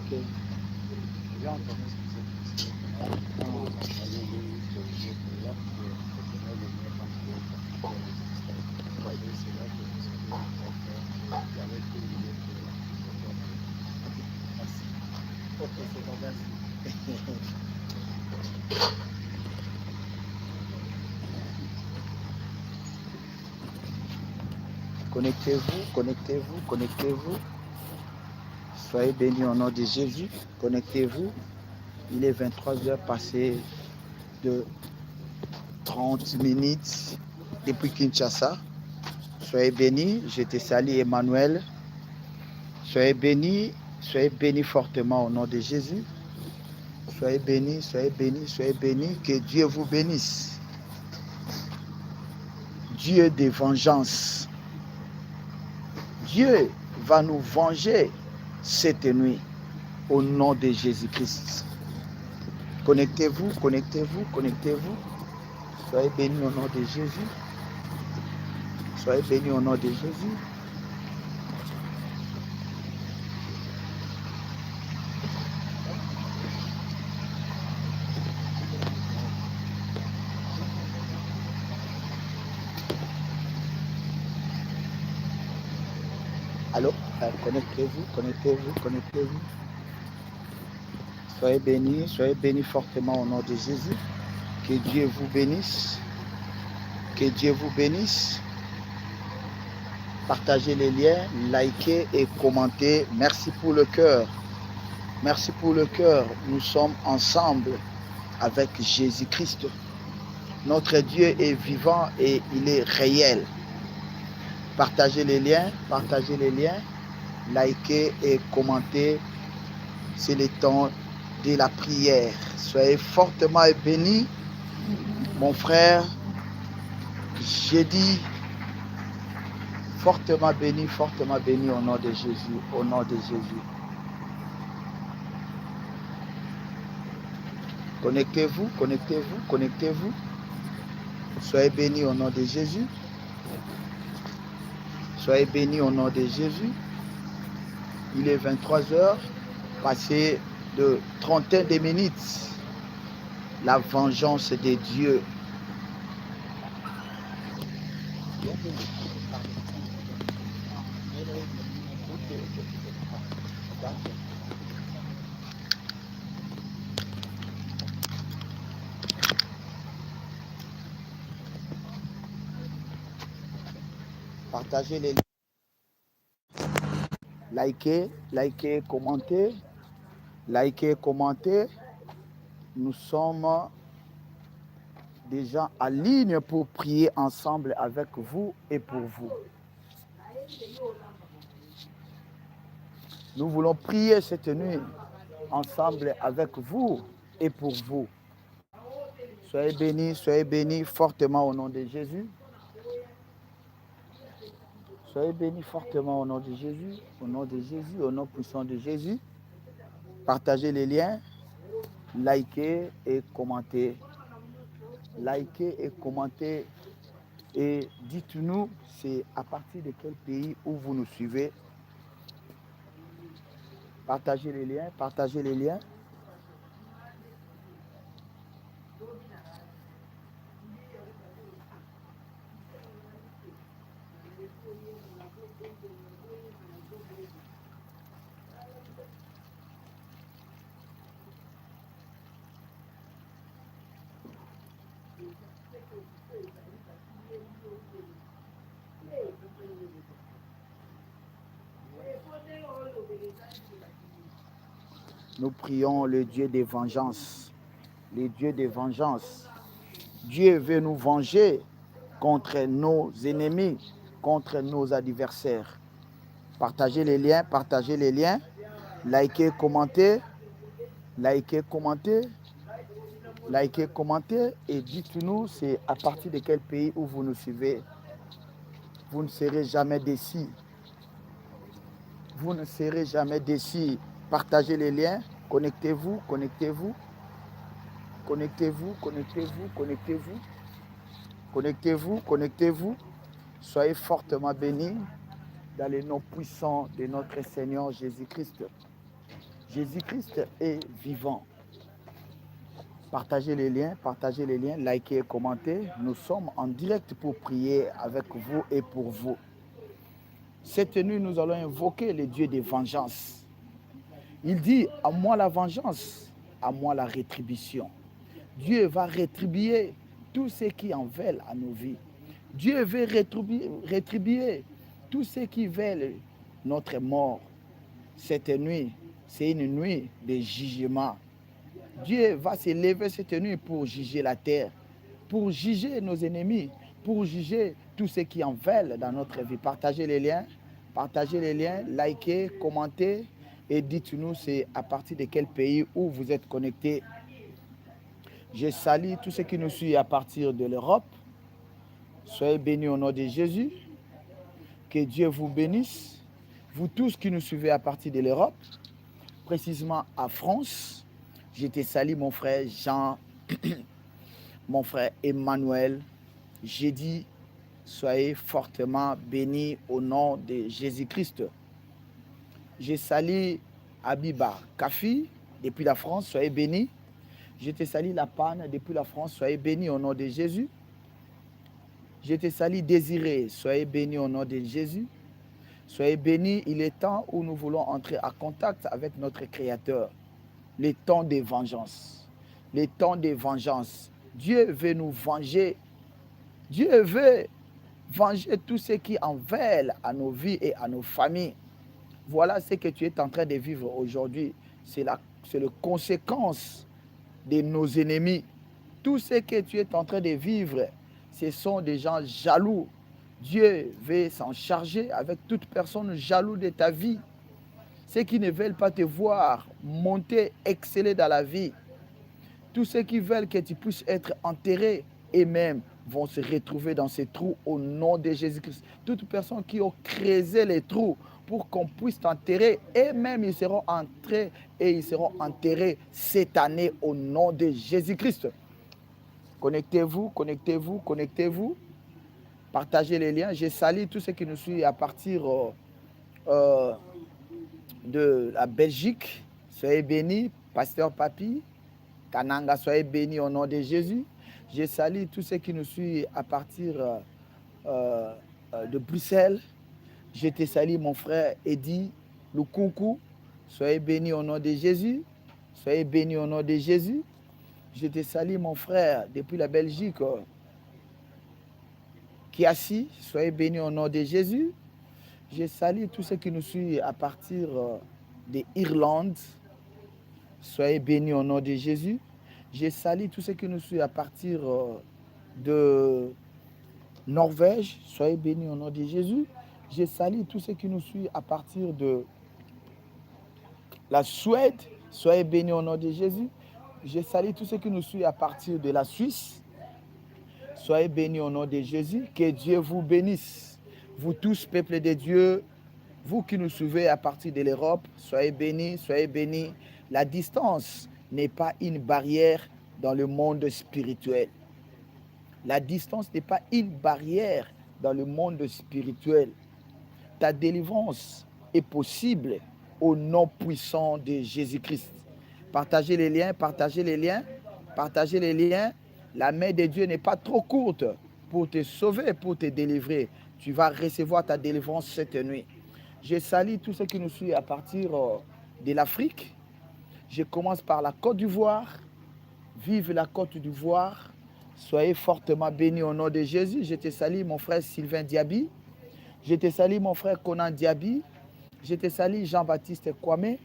J'ai entendu ce qui s'est passé. Quand on a parlé de là, c'est là le mien quand je vais partir. C'est là que je suis venu faire avec tout le monde. Merci. Ok, c'est bon, merci. Connectez-vous, connectez-vous, connectez-vous. Soyez bénis au nom de Jésus. Connectez-vous. Il est 23h passé de 30 minutes depuis Kinshasa. Soyez bénis. Je te salue, Emmanuel. Soyez bénis fortement au nom de Jésus. Soyez bénis, soyez bénis, soyez bénis. Que Dieu vous bénisse. Dieu de vengeance. Dieu va nous venger cette nuit au nom de Jésus-Christ. Connectez-vous, connectez-vous, connectez-vous. Soyez bénis au nom de Jésus. Soyez bénis au nom de Jésus. Allô? Connectez-vous, connectez-vous, connectez-vous. Soyez bénis fortement au nom de Jésus. Que Dieu vous bénisse. Que Dieu vous bénisse. Partagez les liens, likez et commentez. Merci pour le cœur. Merci pour le cœur. Nous sommes ensemble avec Jésus-Christ. Notre Dieu est vivant et il est réel. Partagez les liens, likez et commentez. C'est le temps de la prière. Soyez fortement bénis, mon frère. J'ai dit fortement béni au nom de Jésus, au nom de Jésus. Connectez-vous, connectez-vous, connectez-vous. Soyez bénis au nom de Jésus. Soyez bénis au nom de Jésus. Il est 23h, passé de trentaine de minutes. La vengeance de Dieu. Partagez les liens. Likez, commentez. Likez, commentez. Nous sommes déjà en ligne pour prier ensemble avec vous et pour vous. Nous voulons prier cette nuit ensemble avec vous et pour vous. Soyez bénis fortement au nom de Jésus. Soyez bénis fortement au nom de Jésus, au nom puissant de Jésus. Partagez les liens, likez et commentez. Likez et commentez et dites-nous, c'est à partir de quel pays où vous nous suivez. Partagez les liens, partagez les liens. Nous prions le Dieu des vengeances. Le Dieu des vengeances. Dieu veut nous venger contre nos ennemis, contre nos adversaires. Partagez les liens, partagez les liens. Likez, commentez. Likez, commentez. Likez, commentez et dites-nous c'est à partir de quel pays où vous nous suivez. Vous ne serez jamais déçus. Vous ne serez jamais déçus. Partagez les liens, connectez-vous, connectez-vous. Connectez-vous, connectez-vous, connectez-vous. Connectez-vous, connectez-vous. Soyez fortement bénis dans le nom puissant de notre Seigneur Jésus-Christ. Jésus-Christ est vivant. Partagez les liens, likez, commentez. Nous sommes en direct pour prier avec vous et pour vous. Cette nuit, nous allons invoquer le Dieu des vengeances. Il dit, à moi la vengeance, à moi la rétribution. Dieu va rétribuer tout ce qui en veulent à nos vies. Dieu veut rétribuer tout ce qui veulent notre mort. Cette nuit, c'est une nuit de jugement. Dieu va se lever cette nuit pour juger la terre, pour juger nos ennemis, pour juger tout ce qui en veulent dans notre vie. Partagez les liens, likez, commentez et dites-nous c'est à partir de quel pays où vous êtes connectés. Je salue tous ceux qui nous suivent à partir de l'Europe. Soyez bénis au nom de Jésus. Que Dieu vous bénisse. Vous tous qui nous suivez à partir de l'Europe, précisément à France. Je te salue mon frère Jean, mon frère Emmanuel. J'ai dit, soyez fortement bénis au nom de Jésus-Christ. Je salue Abiba Kafi depuis la France, soyez bénis. Je te salue La Panne depuis la France, soyez bénis au nom de Jésus. Je te salue Désiré, soyez bénis au nom de Jésus. Soyez bénis, il est temps où nous voulons entrer en contact avec notre Créateur. Les temps de vengeance. Les temps de vengeance. Dieu veut nous venger. Dieu veut venger tout ce qui en veulent à nos vies et à nos familles. Voilà ce que tu es en train de vivre aujourd'hui. C'est la conséquence de nos ennemis. Tout ce que tu es en train de vivre, ce sont des gens jaloux. Dieu veut s'en charger avec toute personne jalouse de ta vie. Ceux qui ne veulent pas te voir monter, exceller dans la vie. Tous ceux qui veulent que tu puisses être enterré et même vont se retrouver dans ces trous au nom de Jésus-Christ. Toutes personnes qui ont creusé les trous pour qu'on puisse t'enterrer, et même ils seront entrés et ils seront enterrés cette année au nom de Jésus-Christ. Connectez-vous, connectez-vous, connectez-vous. Partagez les liens. Je salue tous ceux qui nous suivent à partir de la Belgique. Soyez bénis, Pasteur Papi. Kananga, soyez bénis au nom de Jésus. Je salue tous ceux qui nous suivent à partir de Bruxelles. Je te salue mon frère Eddy Lukunku. Soyez bénis au nom de Jésus. Soyez bénis au nom de Jésus. Je te salue mon frère depuis la Belgique. Kiasi, soyez bénis au nom de Jésus. Je salue tous ceux qui nous suivent à partir de l'Irlande. Soyez bénis au nom de Jésus. Je salue tous ceux qui nous suivent à partir de Norvège. Soyez bénis au nom de Jésus. Je salue tous ceux qui nous suivent à partir de la Suède. Soyez bénis au nom de Jésus. Je salue tous ceux qui nous suivent à partir de la Suisse. Soyez bénis au nom de Jésus. Que Dieu vous bénisse. Vous tous, peuple de Dieu, vous qui nous suivez à partir de l'Europe, soyez bénis, soyez bénis. La distance n'est pas une barrière dans le monde spirituel. La distance n'est pas une barrière dans le monde spirituel. Ta délivrance est possible au nom puissant de Jésus-Christ. Partagez les liens, partagez les liens, partagez les liens. La main de Dieu n'est pas trop courte pour te sauver, pour te délivrer. Tu vas recevoir ta délivrance cette nuit. Je salue tous ceux qui nous suivent à partir de l'Afrique. Je commence par la Côte d'Ivoire. Vive la Côte d'Ivoire. Soyez fortement bénis au nom de Jésus. Je te salue mon frère Sylvain Diaby. Je te salue mon frère Conan Diaby. Je te salue Jean-Baptiste Kwame.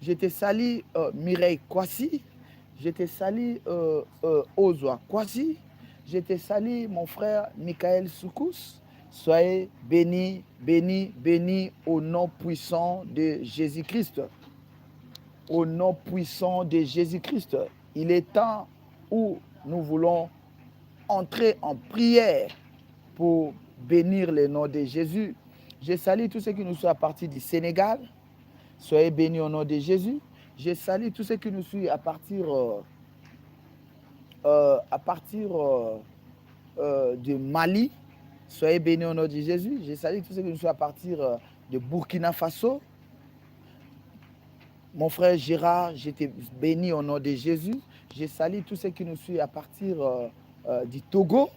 Je te salue Mireille Kwasi. Je te salue Ozwa Kwasi. Je te salue mon frère Michael Soukous. Soyez bénis, bénis, bénis au nom puissant de Jésus-Christ. Au nom puissant de Jésus-Christ. Il est temps où nous voulons entrer en prière pour bénir le nom de Jésus. Je salue tous ceux qui nous sont à partir du Sénégal. Soyez bénis au nom de Jésus. Je salue tous ceux qui nous suivent à partir du Mali. Soyez bénis au nom de Jésus. Je salue tous ceux qui nous suivent à partir de Burkina Faso. Mon frère Gérard, je te bénis au nom de Jésus. Je salue tous ceux qui nous suivent à partir du Togo.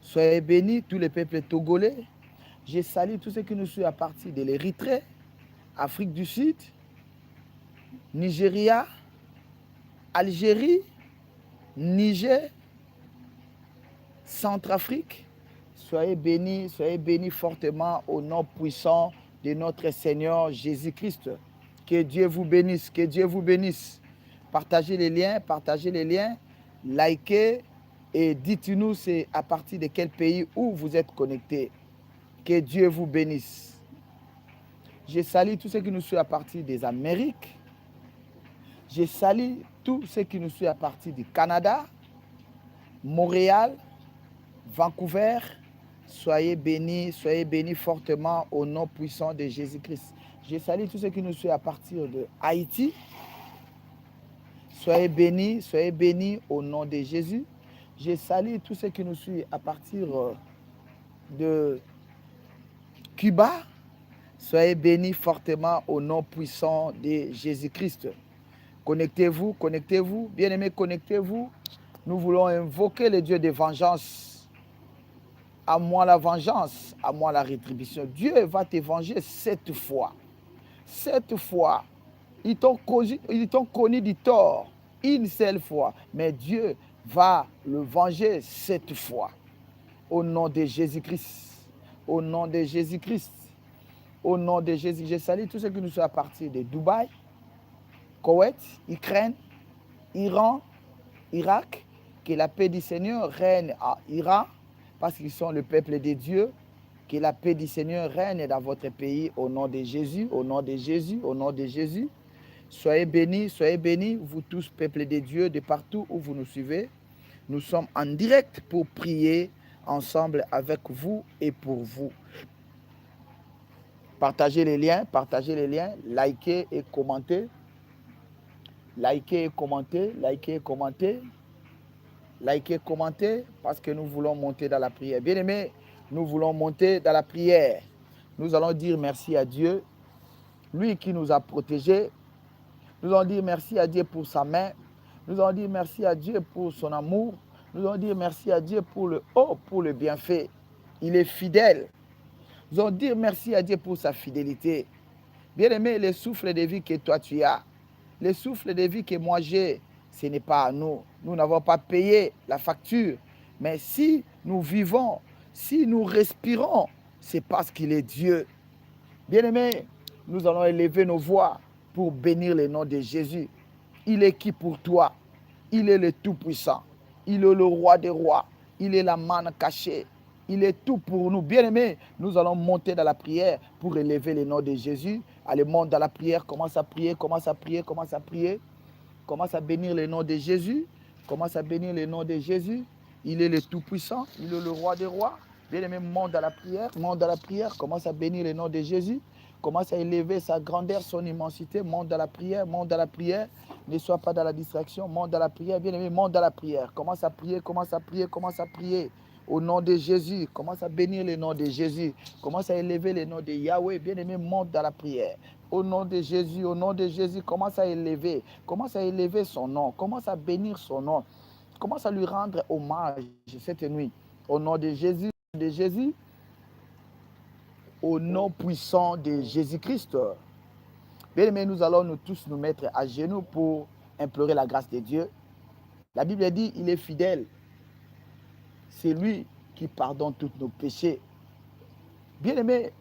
Soyez bénis, tous les peuples togolais. Je salue tous ceux qui nous suivent à partir de l'Érythrée, Afrique du Sud, Nigeria, Algérie, Niger, Centrafrique. Soyez bénis fortement au nom puissant de notre Seigneur Jésus-Christ. Que Dieu vous bénisse, que Dieu vous bénisse. Partagez les liens, likez et dites-nous c'est à partir de quel pays où vous êtes connectés. Que Dieu vous bénisse. Je salue tous ceux qui nous suivent à partir des Amériques. Je salue tous ceux qui nous suivent à partir du Canada, Montréal, Vancouver. Soyez bénis fortement au nom puissant de Jésus-Christ. Je salue tous ceux qui nous suivent à partir de Haïti. Soyez bénis au nom de Jésus. Je salue tous ceux qui nous suivent à partir de Cuba. Soyez bénis fortement au nom puissant de Jésus-Christ. Connectez-vous. Bien-aimés, connectez-vous. Nous voulons invoquer le Dieu de vengeance. À moi la vengeance, à moi la rétribution. Dieu va te venger 7 fois. 7 fois. Ils t'ont connu du tort une seule fois. Mais Dieu va le venger 7 fois. Au nom de Jésus-Christ. Au nom de Jésus-Christ. Au nom de Jésus. Je salue tous ceux qui nous sont à partir de Dubaï, Koweït, Ukraine, Iran, Irak. Que la paix du Seigneur règne à Iran. Parce qu'ils sont le peuple de Dieu, que la paix du Seigneur règne dans votre pays au nom de Jésus, au nom de Jésus, au nom de Jésus. Soyez bénis, vous tous, peuple de Dieu, de partout où vous nous suivez. Nous sommes en direct pour prier ensemble avec vous et pour vous. Partagez les liens, likez et commentez. Likez et commentez parce que nous voulons monter dans la prière. Bien-aimés, nous voulons monter dans la prière. Nous allons dire merci à Dieu, lui qui nous a protégés. Nous allons dire merci à Dieu pour sa main. Nous allons dire merci à Dieu pour son amour. Nous allons dire merci à Dieu pour le bienfait. Il est fidèle. Nous allons dire merci à Dieu pour sa fidélité. Bien-aimés, le souffle de vie que toi tu as, le souffle de vie que moi j'ai, ce n'est pas à nous. Nous n'avons pas payé la facture. Mais si nous vivons, si nous respirons, c'est parce qu'il est Dieu. Bien-aimés, nous allons élever nos voix pour bénir le nom de Jésus. Il est qui pour toi? Il est le Tout-Puissant. Il est le Roi des rois. Il est la manne cachée. Il est tout pour nous. Bien-aimés, nous allons monter dans la prière pour élever le nom de Jésus. Allez, monte dans la prière. Commence à prier. Commence à bénir le nom de Jésus. Commence à bénir le nom de Jésus. Il est le Tout-Puissant. Il est le Roi des rois. Bien-aimé, monte dans la prière. Commence à bénir le nom de Jésus. Commence à élever sa grandeur, son immensité. Monte dans la prière. Ne sois pas dans la distraction. Monte dans la prière. Bien-aimé, monte dans la prière. Commence à prier. Au nom de Jésus, commence à bénir le nom de Jésus. Commence à élever le nom de Yahweh. Bien-aimé, monte dans la prière. Au nom de Jésus, commence à élever son nom. Commence à bénir son nom. Commence à lui rendre hommage cette nuit. Au nom de Jésus, au nom puissant de Jésus-Christ. Bien-aimé, nous allons nous tous nous mettre à genoux pour implorer la grâce de Dieu. La Bible dit, il est fidèle. C'est lui qui pardonne tous nos péchés. Bien-aimé,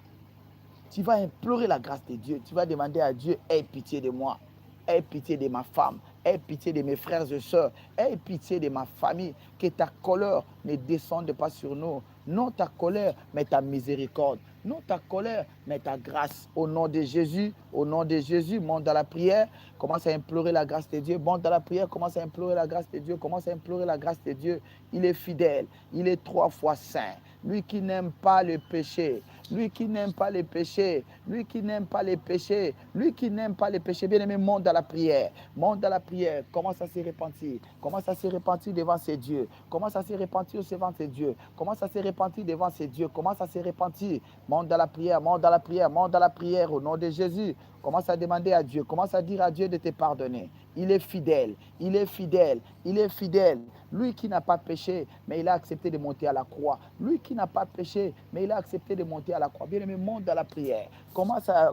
tu vas implorer la grâce de Dieu. Tu vas demander à Dieu, aie pitié de moi. Aie pitié de ma femme. Aie pitié de mes frères et sœurs. Aie pitié de ma famille. Que ta colère ne descende pas sur nous. Non ta colère, mais ta miséricorde. Non ta colère, mais ta grâce. Au nom de Jésus, monte dans la prière. Commence à implorer la grâce de Dieu. Monte dans la prière, commence à implorer la grâce de Dieu. Il est fidèle. Il est 3 fois saint. Lui qui n'aime pas le péché. lui qui n'aime pas les péchés, lui qui n'aime pas les péchés, lui qui n'aime pas les péchés. Bien-aimé, monte dans la prière, monte dans la prière, commence à se repentir, commence à se repentir devant ses dieux, commence à se repentir devant ses dieux, commence à se repentir devant ses dieux, commence à se repentir, monte dans la prière, monte dans la prière, monte dans la prière au nom de Jésus. Commence à demander à Dieu, commence à dire à Dieu de te pardonner. Il est fidèle, il est fidèle, il est fidèle. Lui qui n'a pas péché, mais il a accepté de monter à la croix. Lui qui n'a pas péché, mais il a accepté de monter à la croix. Bien-aimé, monte dans la prière. Commence à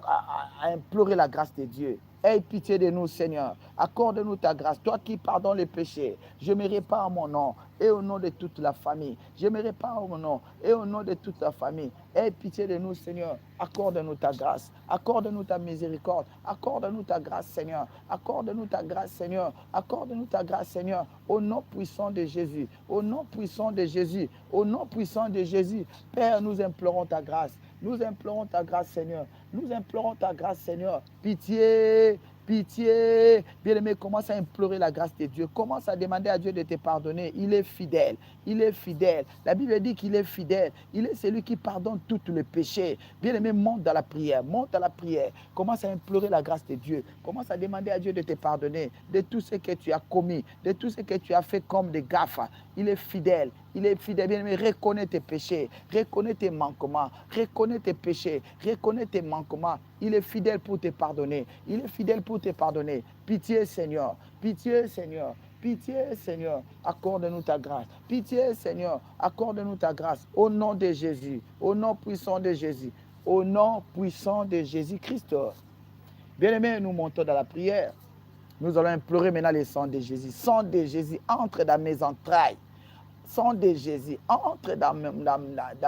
implorer la grâce de Dieu. Aie pitié de nous, Seigneur. Accorde-nous ta grâce. Toi qui pardonnes les péchés, je me répare mon nom et au nom de toute la famille. Je me répare mon nom et au nom de toute la famille. Aie pitié de nous, Seigneur. Accorde-nous ta grâce. Accorde-nous ta miséricorde. Accorde-nous ta grâce, Seigneur. Accorde-nous ta grâce, Seigneur. Accorde-nous ta grâce, Seigneur. Au nom puissant de Jésus. Au nom puissant de Jésus. Au nom puissant de Jésus. Père, nous implorons ta grâce. Nous implorons ta grâce, Seigneur. Nous implorons ta grâce, Seigneur. Pitié, pitié. Bien-aimé, commence à implorer la grâce de Dieu. Commence à demander à Dieu de te pardonner. Il est fidèle. Il est fidèle. La Bible dit qu'il est fidèle. Il est celui qui pardonne tous les péchés. Bien-aimé, monte dans la prière. Monte dans la prière. Commence à implorer la grâce de Dieu. Commence à demander à Dieu de te pardonner de tout ce que tu as commis, de tout ce que tu as fait comme des gaffes. Il est fidèle. Il est fidèle, bien-aimé. Reconnais tes péchés, reconnais tes manquements, reconnais tes péchés, reconnais tes manquements. Il est fidèle pour te pardonner. Il est fidèle pour te pardonner. Pitié, Seigneur. Pitié, Seigneur. Pitié, Seigneur. Accorde-nous ta grâce. Pitié, Seigneur. Accorde-nous ta grâce. Au nom de Jésus. Au nom puissant de Jésus. Au nom puissant de Jésus-Christ. Bien-aimé, nous montons dans la prière. Nous allons implorer maintenant le sang de Jésus. Sang de Jésus, entre dans mes entrailles. Sang de Jésus, entre dans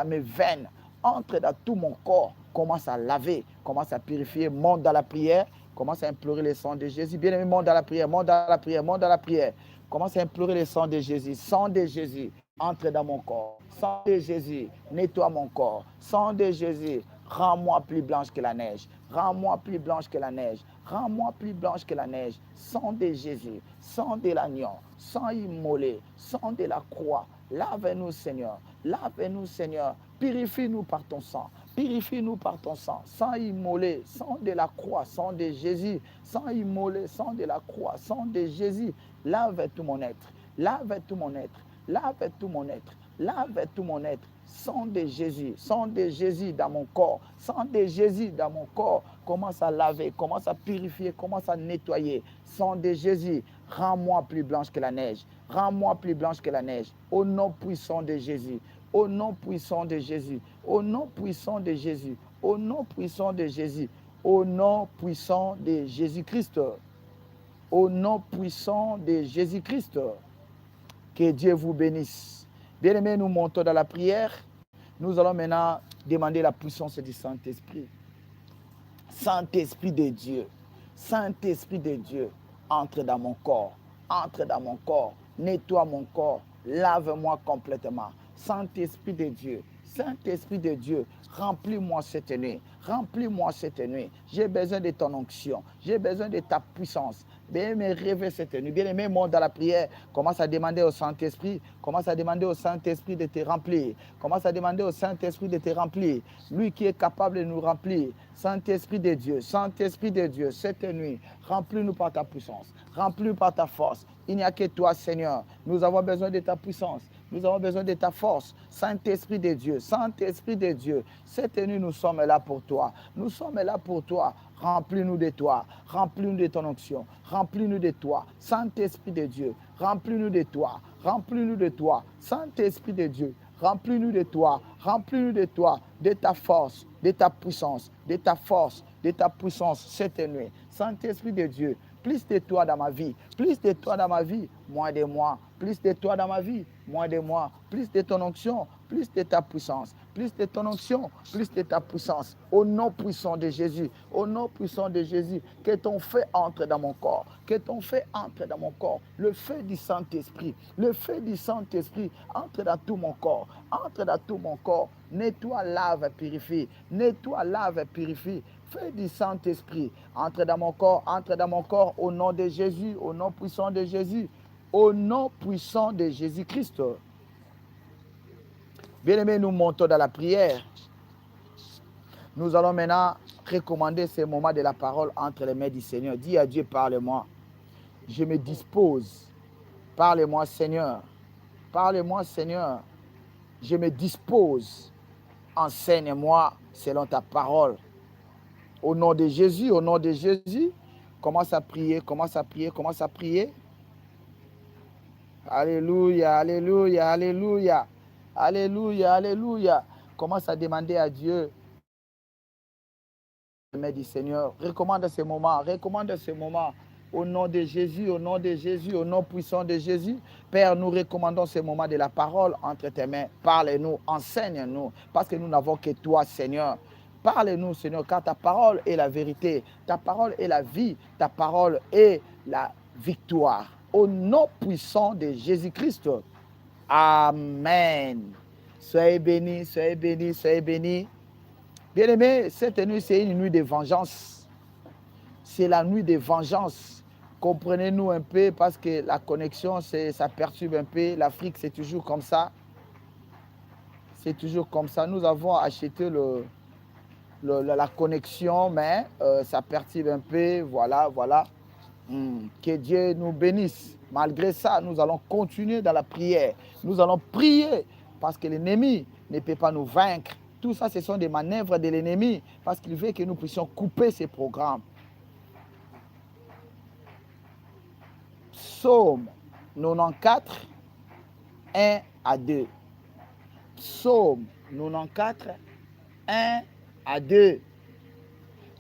mes veines, entre dans tout mon corps. Commence à laver, commence à purifier, monte dans la prière, commence à implorer le sang de Jésus. Bien-aimé, monte dans la prière, monte dans la prière, monte dans la prière. Commence à implorer le sang de Jésus. Sang de Jésus, entre dans mon corps. Sang de Jésus, nettoie mon corps. Sang de Jésus, rends-moi plus blanche que la neige. Rends-moi plus blanche que la neige. Rends-moi plus blanche que la neige. Sang de Jésus, sang de l'agneau, sang immolé, sang de la croix. Lave-nous, Seigneur. Lave-nous, Seigneur. Purifie-nous par ton sang. Purifie-nous par ton sang. Sang immolé, sang de la croix, sang de Jésus. Sang immolé, sang de la croix, sang de Jésus. Lave tout mon être. Lave tout mon être. Lave tout mon être. Lave tout mon être. Sang de Jésus dans mon corps, sang de Jésus dans mon corps. Commence à laver, commence à purifier, commence à nettoyer. Sang de Jésus, rends-moi plus blanche que la neige. Rends-moi plus blanche que la neige. Au nom puissant de Jésus, au nom puissant de Jésus, au nom puissant de Jésus, au nom puissant de Jésus, au nom puissant de Jésus-Christ. Au nom puissant de Jésus-Christ. Que Dieu vous bénisse. Bien-aimés, nous montons dans la prière. Nous allons maintenant demander la puissance du Saint-Esprit. Saint-Esprit de Dieu, Saint-Esprit de Dieu, entre dans mon corps, entre dans mon corps, nettoie mon corps, lave-moi complètement. Saint-Esprit de Dieu, Saint-Esprit de Dieu, remplis-moi cette nuit, remplis-moi cette nuit. J'ai besoin de ton onction, j'ai besoin de ta puissance. Bien-aimé, rêvez cette nuit. Bien-aimé, monte dans la prière. Commence à demander au Saint-Esprit. Commence à demander au Saint-Esprit de te remplir. Commence à demander au Saint-Esprit de te remplir. Lui qui est capable de nous remplir. Saint-Esprit de Dieu, Saint-Esprit de Dieu, cette nuit, remplis-nous par ta puissance. Remplis-nous par ta force. Il n'y a que toi, Seigneur. Nous avons besoin de ta puissance. Nous avons besoin de ta force. Saint-Esprit de Dieu, Saint-Esprit de Dieu, cette nuit, nous sommes là pour toi. Nous sommes là pour toi. Remplis-nous de toi. Remplis-nous de ton onction. Remplis-nous de toi. Saint-Esprit de Dieu, remplis-nous de toi. Remplis-nous de toi. Saint-Esprit de Dieu, remplis-nous de toi. Remplis-nous de toi, de ta force, de ta puissance, de ta force, de ta puissance cette nuit. Saint-Esprit de Dieu, plus de toi dans ma vie, plus de toi dans ma vie, moins de moi, plus de toi dans ma vie, moins de moi, plus de ton onction, plus de ta puissance, plus de ton onction, plus de ta puissance. Au nom puissant de Jésus, au nom puissant de Jésus, que ton feu entre dans mon corps, que ton feu entre dans mon corps, le feu du Saint-Esprit, le feu du Saint-Esprit entre dans tout mon corps, entre dans tout mon corps, nettoie, lave, purifie, nettoie, lave, purifie. Feu du Saint-Esprit, entre dans mon corps, au nom de Jésus, au nom puissant de Jésus, au nom puissant de Jésus-Christ. Bien-aimés, nous montons dans la prière. Nous allons maintenant recommander ces moments de la parole entre les mains du Seigneur. Dis à Dieu, parle-moi. Je me dispose. Parle-moi, Seigneur. Parle-moi, Seigneur. Je me dispose. Enseigne-moi selon ta parole. Au nom de Jésus, au nom de Jésus, commence à prier, commence à prier, commence à prier. Alléluia, alléluia, alléluia. Alléluia, alléluia. Commence à demander à Dieu. Mais du Seigneur, recommande ce moment, recommande ce moment. Au nom de Jésus, au nom de Jésus, au nom puissant de Jésus. Père, nous recommandons ce moment de la parole entre tes mains. Parle-nous, enseigne-nous, parce que nous n'avons que toi, Seigneur. Parle-nous, Seigneur, car ta parole est la vérité, ta parole est la vie, ta parole est la victoire. Au nom puissant de Jésus-Christ. Amen. Soyez bénis, soyez bénis, soyez bénis. Bien-aimés, cette nuit, c'est une nuit de vengeance. C'est la nuit de vengeance. Comprenez-nous un peu parce que la connexion, ça perturbe un peu. L'Afrique, c'est toujours comme ça. C'est toujours comme ça. Nous avons acheté la connexion, mais ça perturbe un peu. Voilà, voilà. Que Dieu nous bénisse. Malgré ça, nous allons continuer dans la prière. Nous allons prier parce que l'ennemi ne peut pas nous vaincre. Tout ça, ce sont des manœuvres de l'ennemi parce qu'il veut que nous puissions couper ces programmes. Psaume 94, 1 à 2. Psaume 94, 1 à 2.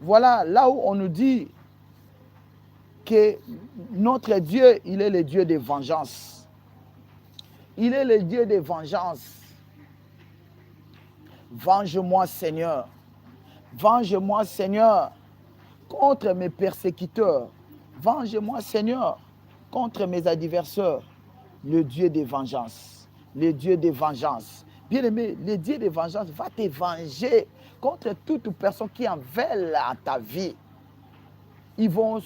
Voilà là où on nous dit que notre Dieu, il est le Dieu de vengeance. Il est le Dieu de vengeance. Venge-moi, Seigneur. Venge-moi, Seigneur, contre mes persécuteurs. Venge-moi, Seigneur, contre mes adversaires. Le Dieu de vengeance. Le Dieu de vengeance. Bien-aimé, le Dieu de vengeance va te venger contre toute personne qui en veut à ta vie. Ils vont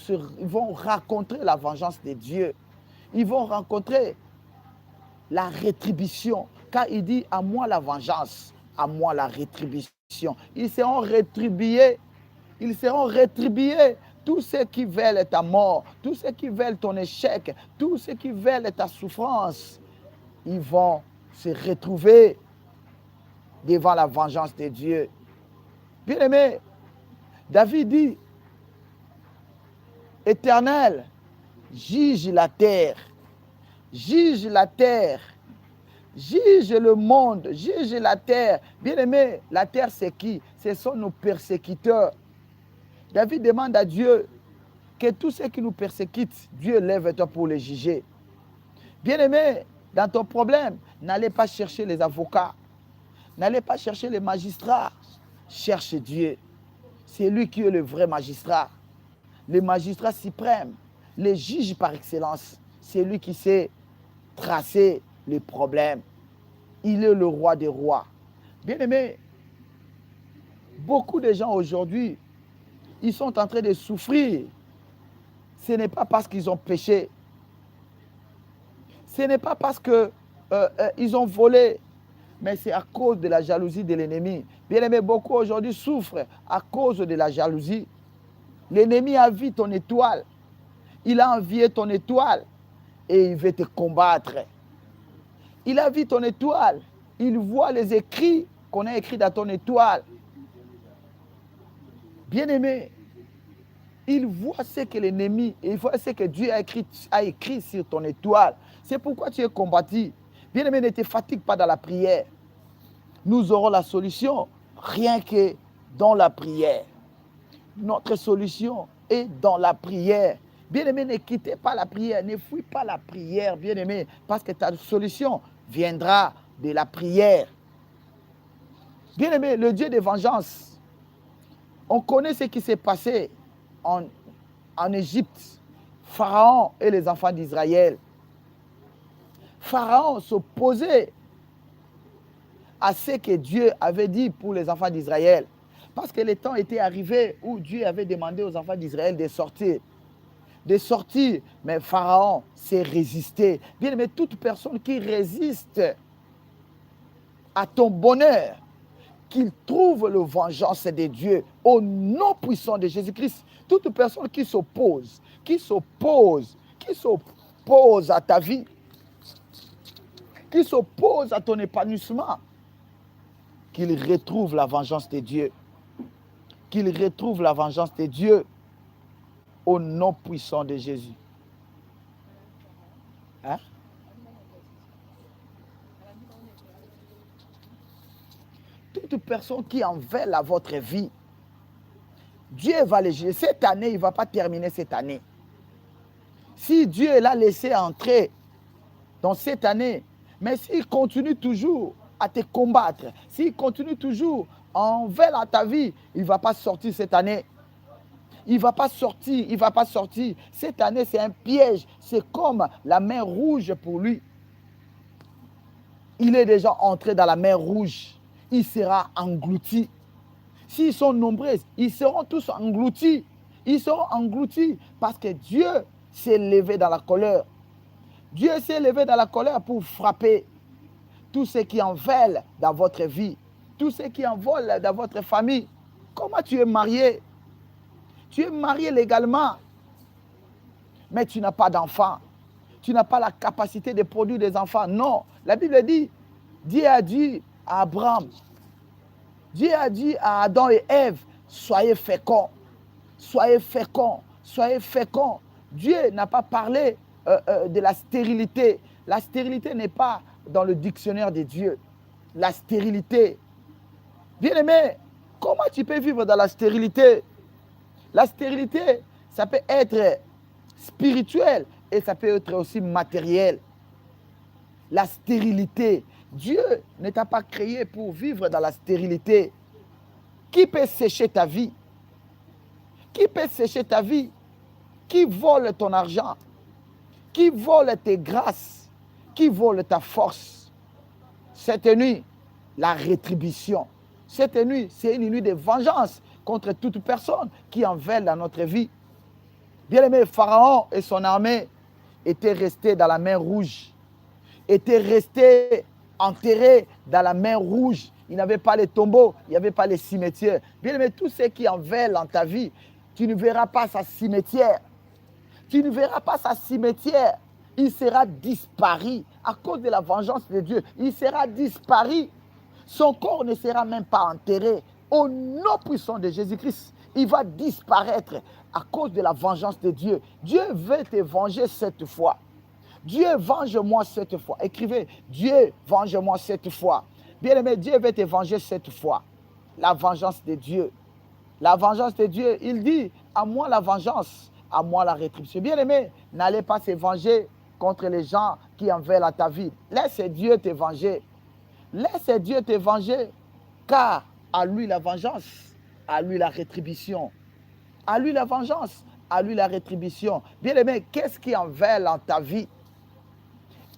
rencontrer la vengeance de Dieu. Ils vont rencontrer la rétribution. Car il dit, à moi la vengeance, à moi la rétribution. Ils seront rétribués. Ils seront rétribués. Tous ceux qui veulent ta mort, tous ceux qui veulent ton échec, tous ceux qui veulent ta souffrance, ils vont se retrouver devant la vengeance de Dieu. Bien-aimé, David dit, Éternel, juge la terre, juge la terre, juge le monde, juge la terre. Bien-aimé, la terre c'est qui? Ce sont nos persécuteurs. David demande à Dieu que tous ceux qui nous persécutent, Dieu lève-toi pour les juger. Bien-aimé, dans ton problème, n'allez pas chercher les avocats, n'allez pas chercher les magistrats, cherche Dieu. C'est lui qui est le vrai magistrat. Le magistrat suprême, le juge par excellence, c'est lui qui sait tracer les problèmes. Il est le roi des rois. Bien-aimé, beaucoup de gens aujourd'hui, ils sont en train de souffrir. Ce n'est pas parce qu'ils ont péché. Ce n'est pas parce qu'ils ont volé, mais c'est à cause de la jalousie de l'ennemi. Bien-aimé, beaucoup aujourd'hui souffrent à cause de la jalousie. L'ennemi a vu ton étoile. Il a envié ton étoile et il veut te combattre. Il a vu ton étoile. Il voit les écrits qu'on a écrits dans ton étoile. Bien-aimé, il voit ce que l'ennemi, il voit ce que Dieu a écrit sur ton étoile. C'est pourquoi tu es combattu. Bien-aimé, ne te fatigue pas dans la prière. Nous aurons la solution rien que dans la prière. Notre solution est dans la prière. Bien-aimé, ne quittez pas la prière, ne fuis pas la prière, bien-aimé, parce que ta solution viendra de la prière. Bien-aimé, le Dieu de vengeance, on connaît ce qui s'est passé en Égypte. Pharaon et les enfants d'Israël. Pharaon s'opposait à ce que Dieu avait dit pour les enfants d'Israël. Parce que le temps était arrivé où Dieu avait demandé aux enfants d'Israël de sortir. De sortir, mais Pharaon s'est résisté. Bien aimé, toute personne qui résiste à ton bonheur, qu'il trouve la vengeance de Dieu au nom puissant de Jésus-Christ. Toute personne qui s'oppose à ta vie, qui s'oppose à ton épanouissement, qu'il retrouve la vengeance de Dieu. Qu'il retrouve la vengeance de Dieu au nom puissant de Jésus. Hein? Toute personne qui envers à votre vie, Dieu va le juger. Cette année, il ne va pas terminer cette année. Si Dieu l'a laissé entrer dans cette année, mais s'il continue toujours à te combattre, s'il continue toujours envers à ta vie, il ne va pas sortir cette année. Il ne va pas sortir, il ne va pas sortir. Cette année, c'est un piège. C'est comme la mer rouge pour lui. Il est déjà entré dans la mer rouge. Il sera englouti. S'ils sont nombreux, ils seront tous engloutis. Ils seront engloutis parce que Dieu s'est levé dans la colère. Dieu s'est levé dans la colère pour frapper tous ceux qui en veulent dans votre vie, tous ceux qui en volent dans votre famille. Comment tu es marié? Tu es marié légalement, mais tu n'as pas d'enfants. Tu n'as pas la capacité de produire des enfants. Non, la Bible dit, Dieu a dit à Abraham, Dieu a dit à Adam et Ève, soyez féconds, soyez féconds, soyez féconds. Dieu n'a pas parlé de la stérilité. La stérilité n'est pas dans le dictionnaire de Dieu. La stérilité. Bien-aimé, comment tu peux vivre dans la stérilité? La stérilité, ça peut être spirituel et ça peut être aussi matériel. La stérilité. Dieu ne t'a pas créé pour vivre dans la stérilité. Qui peut sécher ta vie? Qui peut sécher ta vie? Qui vole ton argent? Qui vole tes grâces? Qui vole ta force? Cette nuit, la rétribution. Cette nuit, c'est une nuit de vengeance contre toute personne qui en veut dans notre vie. Bien-aimé, Pharaon et son armée étaient restés dans la mer Rouge, étaient restés enterrés dans la mer Rouge. Il n'avait pas les tombeaux, il n'y avait pas les cimetières. Bien-aimé, tous ceux qui en veulent dans ta vie, tu ne verras pas sa cimetière. Tu ne verras pas sa cimetière. Il sera disparu à cause de la vengeance de Dieu. Il sera disparu. Son corps ne sera même pas enterré. Au nom puissant de Jésus-Christ, il va disparaître à cause de la vengeance de Dieu. Dieu veut te venger cette fois. Dieu, venge-moi cette fois. Écrivez, Dieu, venge-moi cette fois. Bien-aimé, Dieu veut te venger cette fois. La vengeance de Dieu. La vengeance de Dieu, il dit, à moi la vengeance, à moi la rétribution. Bien-aimé, n'allez pas se venger contre les gens qui en veulent à ta vie. Laisse Dieu te venger. Laisse Dieu te venger, car à lui la vengeance, à lui la rétribution. À lui la vengeance, à lui la rétribution. Bien-aimé, qu'est-ce qui en veut dans ta vie?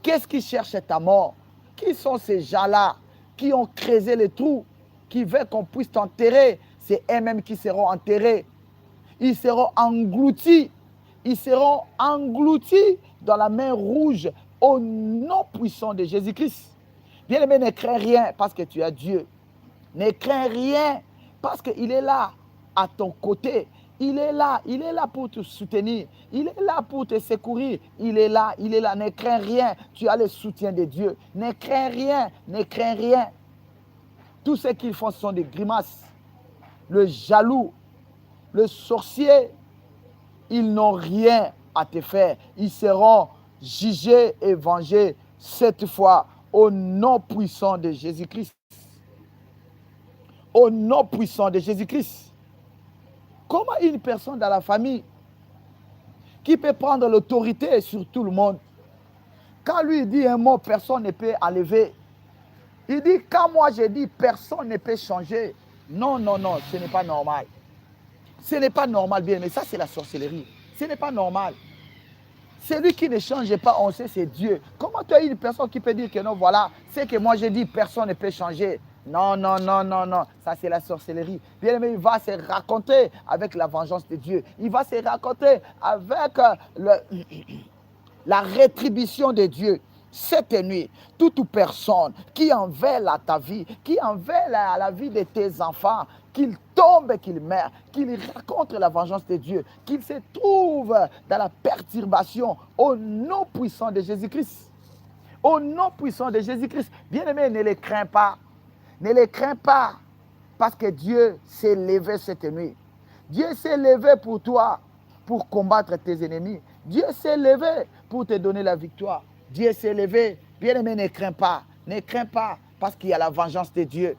Qu'est-ce qui cherche ta mort? Qui sont ces gens-là qui ont creusé les trous, qui veulent qu'on puisse t'enterrer? C'est eux-mêmes qui seront enterrés. Ils seront engloutis. Ils seront engloutis dans la mer rouge au nom puissant de Jésus-Christ. Bien-aimé, ne crains rien parce que tu as Dieu. Ne crains rien parce qu'il est là à ton côté. Il est là pour te soutenir. Il est là pour te secourir. Il est là. Ne crains rien. Tu as le soutien de Dieu. Ne crains rien, ne crains rien. Tout ce qu'ils font sont des grimaces. Le jaloux, le sorcier, ils n'ont rien à te faire. Ils seront jugés et vengés cette fois au nom puissant de Jésus-Christ. Au nom puissant de Jésus-Christ. Comment une personne dans la famille qui peut prendre l'autorité sur tout le monde, quand lui dit un mot, personne ne peut enlever. Il dit, quand moi je dis, personne ne peut changer. Non, non, non, ce n'est pas normal. Ce n'est pas normal, bien, mais ça c'est la sorcellerie. Ce n'est pas normal. Celui qui ne change pas, on sait, c'est Dieu. Comment tu as une personne qui peut dire que non, voilà, c'est que moi je dis, personne ne peut changer. Non, non, non, non, non. Ça, c'est la sorcellerie. Bien aimé, il va se raconter avec la vengeance de Dieu. Il va se raconter avec la rétribution de Dieu. cette nuit, toute personne qui en veut à ta vie, qui en veut à la vie de tes enfants, qu'il tombe, qu'il meurt, qu'il rencontre la vengeance de Dieu, qu'il se trouve dans la perturbation au nom puissant de Jésus-Christ. Au nom puissant de Jésus-Christ. Bien-aimé, ne les crains pas. Ne les crains pas. Parce que Dieu s'est levé cette nuit. Dieu s'est levé pour toi, pour combattre tes ennemis. Dieu s'est levé pour te donner la victoire. Dieu s'est levé. Bien-aimé, ne crains pas. Ne crains pas parce qu'il y a la vengeance de Dieu.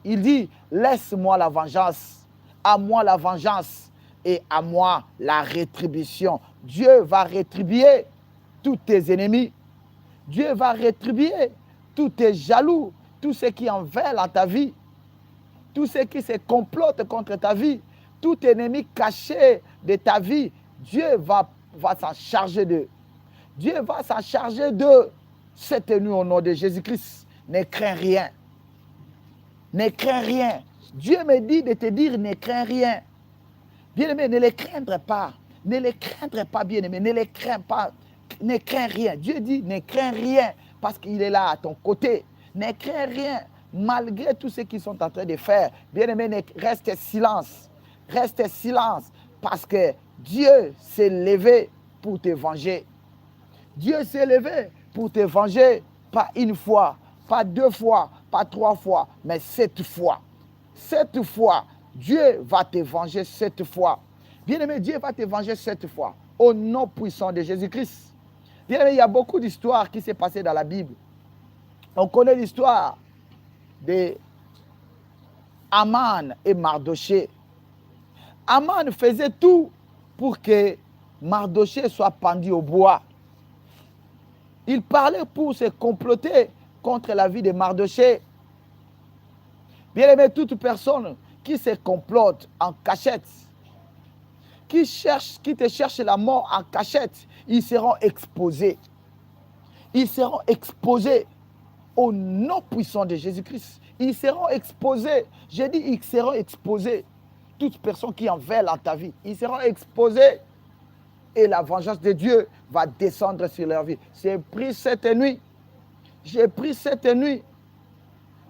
Il dit, laisse-moi la vengeance. À moi la vengeance et à moi la rétribution. Dieu va rétribuer tous tes ennemis. Dieu va rétribuer tous tes jaloux, tous ceux qui en veulent à ta vie, tous ceux qui se complotent contre ta vie, tout ennemi caché de ta vie. Dieu va s'en charger d'eux. Dieu va s'en charger d'eux. Cette nuit au nom de Jésus-Christ. Ne crains rien. Ne crains rien. Dieu me dit de te dire ne crains rien. Bien-aimé, ne les craindre pas. Ne les craindre pas, bien-aimé. Ne les crains pas. Ne crains rien. Dieu dit ne crains rien parce qu'il est là à ton côté. Ne crains rien malgré tout ce qu'ils sont en train de faire. Bien-aimé, reste silence. Reste silence parce que Dieu s'est levé pour te venger. Dieu s'est levé pour te venger, pas une fois, pas deux fois, pas trois fois, mais 7 fois. 7 fois, Dieu va te venger 7 fois. Bien-aimé, Dieu va te venger 7 fois. Au nom puissant de Jésus-Christ. Bien-aimé, il y a beaucoup d'histoires qui s'est passées dans la Bible. On connaît l'histoire de Aman et Mardoché. Aman faisait tout pour que Mardoché soit pendu au bois. Il parlait pour se comploter contre la vie de Mardoché. Bien-aimé, toute personne qui se complote en cachette, qui te cherche la mort en cachette, ils seront exposés. Ils seront exposés au nom puissant de Jésus-Christ. Ils seront exposés. J'ai dit, ils seront exposés. Toute personne qui en veut dans ta vie, ils seront exposés. Et la vengeance de Dieu va descendre sur leur vie. J'ai pris cette nuit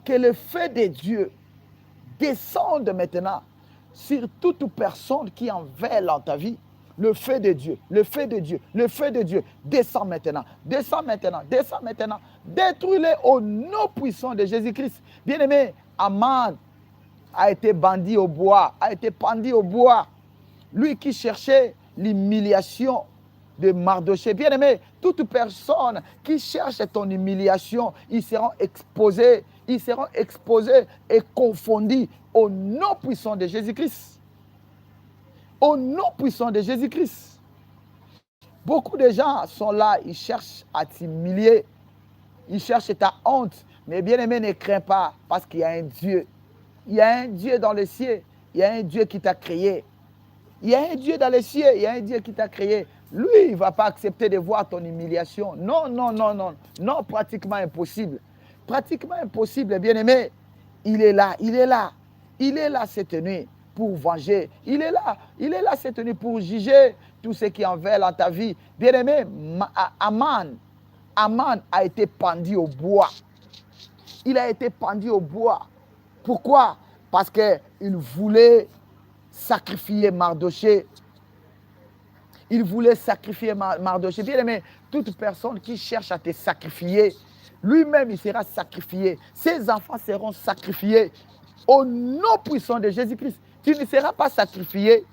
que le feu de Dieu descende maintenant sur toute personne qui en veut dans ta vie. Le feu de Dieu, le feu de Dieu, le feu de Dieu descend maintenant, descend maintenant, descend maintenant. Détruis-les au nom puissant de Jésus-Christ. Bien-aimé, Aman a été bandit au bois, a été pendu au bois. Lui qui cherchait l'humiliation de Mardoché. Bien-aimé, toute personne qui cherche ton humiliation, ils seront exposés et confondus au nom puissant de Jésus-Christ. Au nom puissant de Jésus-Christ. Beaucoup de gens sont là, ils cherchent à t'humilier, ils cherchent ta honte. Mais bien-aimé, ne crains pas parce qu'il y a un Dieu. Il y a un Dieu dans les cieux, il y a un Dieu qui t'a créé. Il y a un Dieu dans les cieux, il y a un Dieu qui t'a créé. Lui, il ne va pas accepter de voir ton humiliation. Non, non, non, non. Non, pratiquement impossible. Pratiquement impossible, bien-aimé. Il est là, il est là. Il est là cette nuit pour venger. Il est là cette nuit pour juger tout ce qui en veut dans ta vie. Bien-aimé, Aman a été pendu au bois. Il a été pendu au bois. Pourquoi? Parce qu'il voulait sacrifier Mardoché. Il voulait sacrifier Mardoché. Bien aimé, toute personne qui cherche à te sacrifier, lui-même il sera sacrifié. Ses enfants seront sacrifiés. Au nom puissant de Jésus-Christ, tu ne seras pas sacrifié.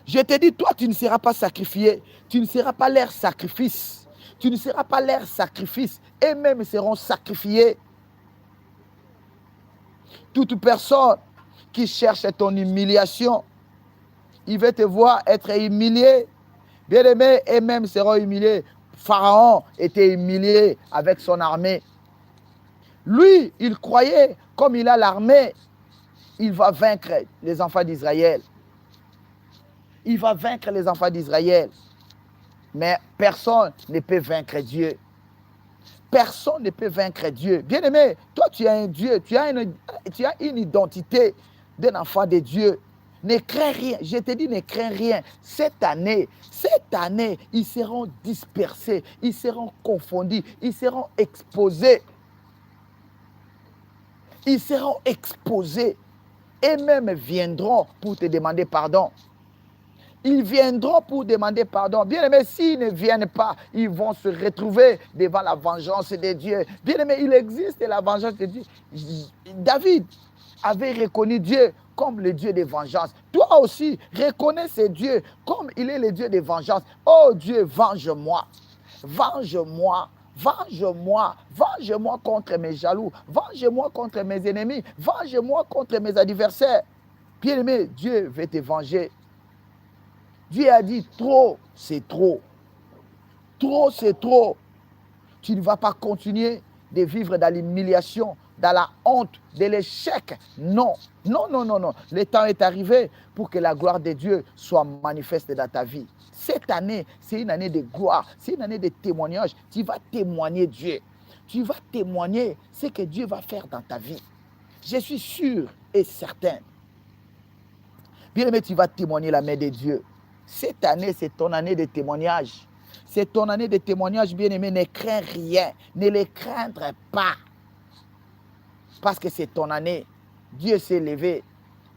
Je te dis, toi, tu ne seras pas sacrifié. Tu ne seras pas leur sacrifice. Tu ne seras pas leur sacrifice. Et même ils seront sacrifiés. Toute personne qui cherche ton humiliation, il veut te voir être humilié. Bien-aimé, et même seront humiliés. Pharaon était humilié avec son armée. Lui, il croyait, comme il a l'armée, il va vaincre les enfants d'Israël. Il va vaincre les enfants d'Israël. Mais personne ne peut vaincre Dieu. Personne ne peut vaincre Dieu. Bien-aimé, toi tu as un Dieu, tu as une identité d'un enfant de Dieu. Ne crains rien. Je te dis, ne crains rien. Cette année, ils seront dispersés, ils seront confondus, ils seront exposés. Ils seront exposés et même viendront pour te demander pardon. Ils viendront pour demander pardon. Bien aimé, s'ils ne viennent pas, ils vont se retrouver devant la vengeance de Dieu. Bien aimé, il existe la vengeance de Dieu. David avait reconnu Dieu comme le Dieu de vengeance. Toi aussi, reconnais ce Dieu comme il est le Dieu de vengeance. Oh Dieu, venge-moi. Venge-moi. Venge-moi, venge-moi contre mes jaloux, venge-moi contre mes ennemis, venge-moi contre mes adversaires. Bien-aimé, Dieu veut te venger. Dieu a dit trop, c'est trop. Trop, c'est trop. Tu ne vas pas continuer de vivre dans l'humiliation, dans la honte, de l'échec. Non, non, non, non, non. Le temps est arrivé pour que la gloire de Dieu soit manifeste dans ta vie. Cette année, c'est une année de gloire, c'est une année de témoignage. Tu vas témoigner Dieu. Tu vas témoigner ce que Dieu va faire dans ta vie. Je suis sûr et certain. Bien aimé, tu vas témoigner la main de Dieu. Cette année, c'est ton année de témoignage. C'est ton année de témoignage, bien aimé. Ne crains rien. Ne les craindre pas. Parce que c'est ton année. Dieu s'est levé.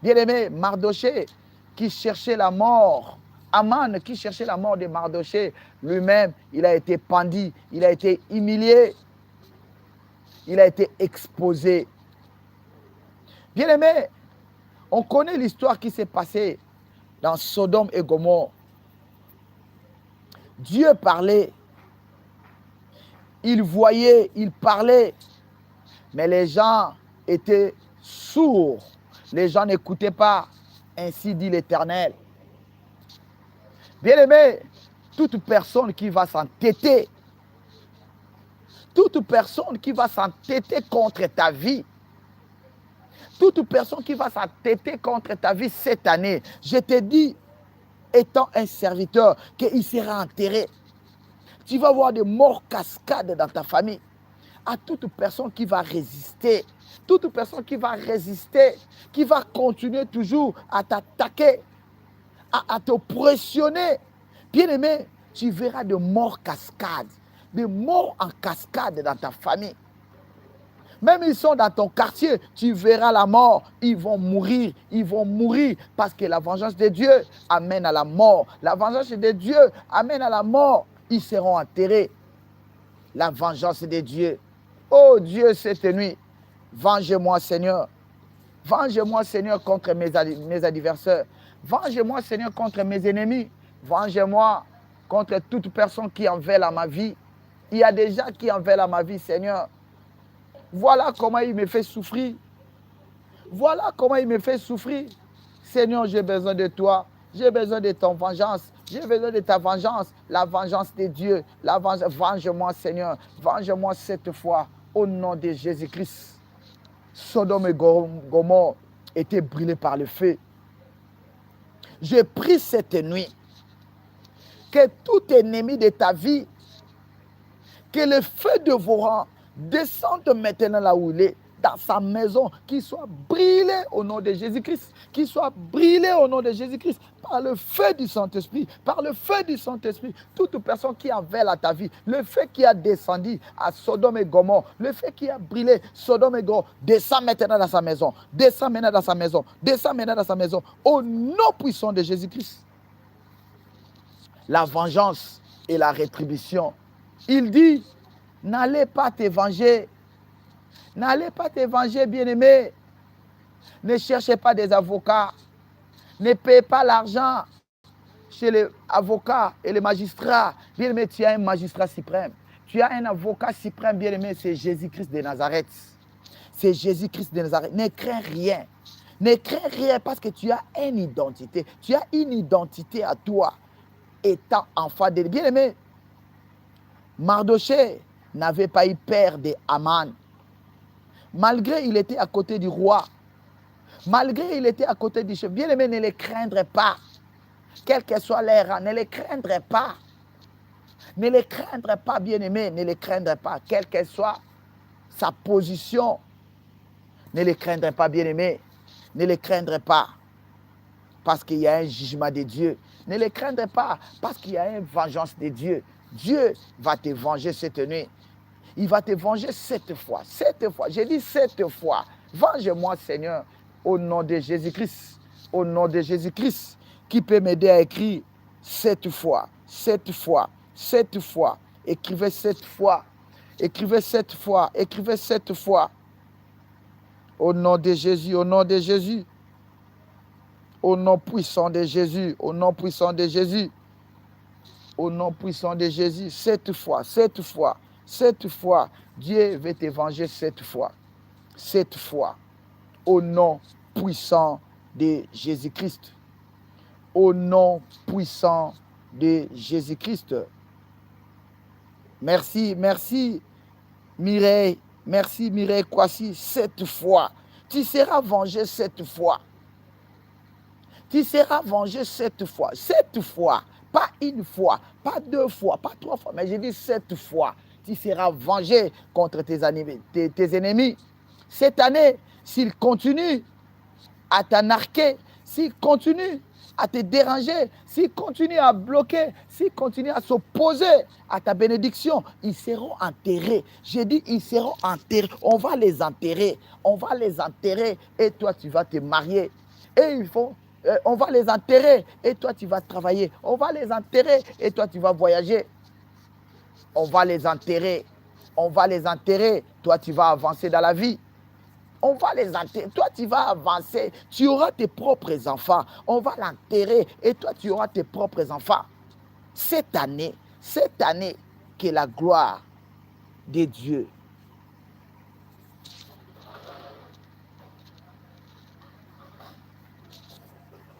Bien aimé, Mardoché qui cherchait la mort. Aman qui cherchait la mort de Mardoché. Lui-même, il a été pendu. Il a été humilié. Il a été exposé. Bien aimé, on connaît l'histoire qui s'est passée dans Sodome et Gomorrhe. Dieu parlait. Il voyait, il parlait. Mais les gens étaient sourds. Les gens n'écoutaient pas. Ainsi dit l'Éternel. Bien-aimé, toute personne qui va s'entêter, toute personne qui va s'entêter contre ta vie, toute personne qui va s'entêter contre ta vie cette année, je te dis, étant un serviteur, qu'il sera enterré. Tu vas voir des morts cascades dans ta famille. À toute personne qui va résister, toute personne qui va résister, qui va continuer toujours à t'attaquer, à te pressionner. Bien aimé, tu verras des morts cascades, des morts en cascade dans ta famille. Même ils sont dans ton quartier, tu verras la mort. Ils vont mourir parce que la vengeance de Dieu amène à la mort. La vengeance de Dieu amène à la mort. Ils seront enterrés. La vengeance de Dieu. Oh Dieu, cette nuit, venge-moi Seigneur. Venge-moi Seigneur contre mes adversaires. Venge-moi Seigneur contre mes ennemis. Venge-moi contre toute personne qui en veut à ma vie. Il y a des gens qui en veulent à ma vie, Seigneur. Voilà comment il me fait souffrir. Voilà comment il me fait souffrir. Seigneur, j'ai besoin de toi. J'ai besoin de ton vengeance. J'ai besoin de ta vengeance. La vengeance de Dieu. La vengeance. Venge-moi, Seigneur. Venge-moi cette fois. Au nom de Jésus-Christ. Sodome et Gomorrhe étaient brûlés par le feu. Je prie cette nuit que tout ennemi de ta vie, que le feu de vos rangs descende maintenant là où il est, dans sa maison, qu'il soit brûlé au nom de Jésus-Christ, qu'il soit brûlé au nom de Jésus-Christ, par le feu du Saint-Esprit, par le feu du Saint-Esprit. Toute personne qui en veut à ta vie, le feu qui a descendu à Sodome et Gomorrhe, le feu qui a brûlé Sodome et Gomorrhe, descend maintenant dans sa maison, descend maintenant dans sa maison, descend maintenant dans sa maison, au nom puissant de Jésus-Christ. La vengeance et la rétribution. Il dit, n'allez pas te venger. N'allez pas te venger, bien-aimé. Ne cherchez pas des avocats. Ne payez pas l'argent chez les avocats et les magistrats. Bien-aimé, tu as un magistrat suprême. Tu as un avocat suprême, bien-aimé, c'est Jésus-Christ de Nazareth. C'est Jésus-Christ de Nazareth. Ne crains rien. Ne crains rien parce que tu as une identité. Tu as une identité à toi, étant enfant de Dieu. Bien-aimé, Mardoché n'avait pas eu peur de Aman. Malgré il était à côté du roi. Malgré il était à côté du chef. Bien-aimé, ne les craindre pas. Quel que soit leur rang, ne les craindre pas. Ne les craindre pas, bien-aimé. Ne les craindre pas. Quelle que soit sa position. Ne les craindre pas, bien-aimé. Ne les craindre pas. parce qu'il y a un jugement de Dieu. Ne les craindrez pas parce qu'il y a une vengeance de Dieu. Dieu va te venger cette nuit. Il va te venger 7 fois. 7 fois. J'ai dit 7 fois. Venge-moi, Seigneur, au nom de Jésus-Christ. Au nom de Jésus-Christ, qui peut m'aider à écrire 7 fois. 7 fois. 7 fois. Écrivez 7 fois. Écrivez 7 fois. Écrivez 7 fois. Au nom de Jésus. Au nom de Jésus. Au nom puissant de Jésus. Au nom puissant de Jésus. Au nom puissant de Jésus. 7 fois. 7 fois. 7 fois. Dieu veut te venger 7 fois. 7 fois. Au nom puissant de Jésus-Christ. Au nom puissant de Jésus-Christ. Merci, merci Mireille. Merci Mireille Kwasi. 7 fois. Tu seras vengé 7 fois. Tu seras vengé 7 fois. 7 fois. Pas une fois, pas 2 fois, pas 3 fois, mais j'ai dit 7 fois. Tu seras vengé contre tes ennemis. Cette année, s'ils continuent à t'anarquer, s'ils continuent à te déranger, s'ils continuent à bloquer, s'ils continuent à s'opposer à ta bénédiction, ils seront enterrés. J'ai dit, ils seront enterrés. On va les enterrer. On va les enterrer et toi, tu vas te marier. Et on va les enterrer et toi, tu vas travailler. On va les enterrer et toi, tu vas voyager. On va les enterrer. On va les enterrer. Toi, tu vas avancer dans la vie. On va les enterrer. Toi, tu vas avancer. Tu auras tes propres enfants. On va l'enterrer et toi, tu auras tes propres enfants. Cette année, que la gloire de Dieu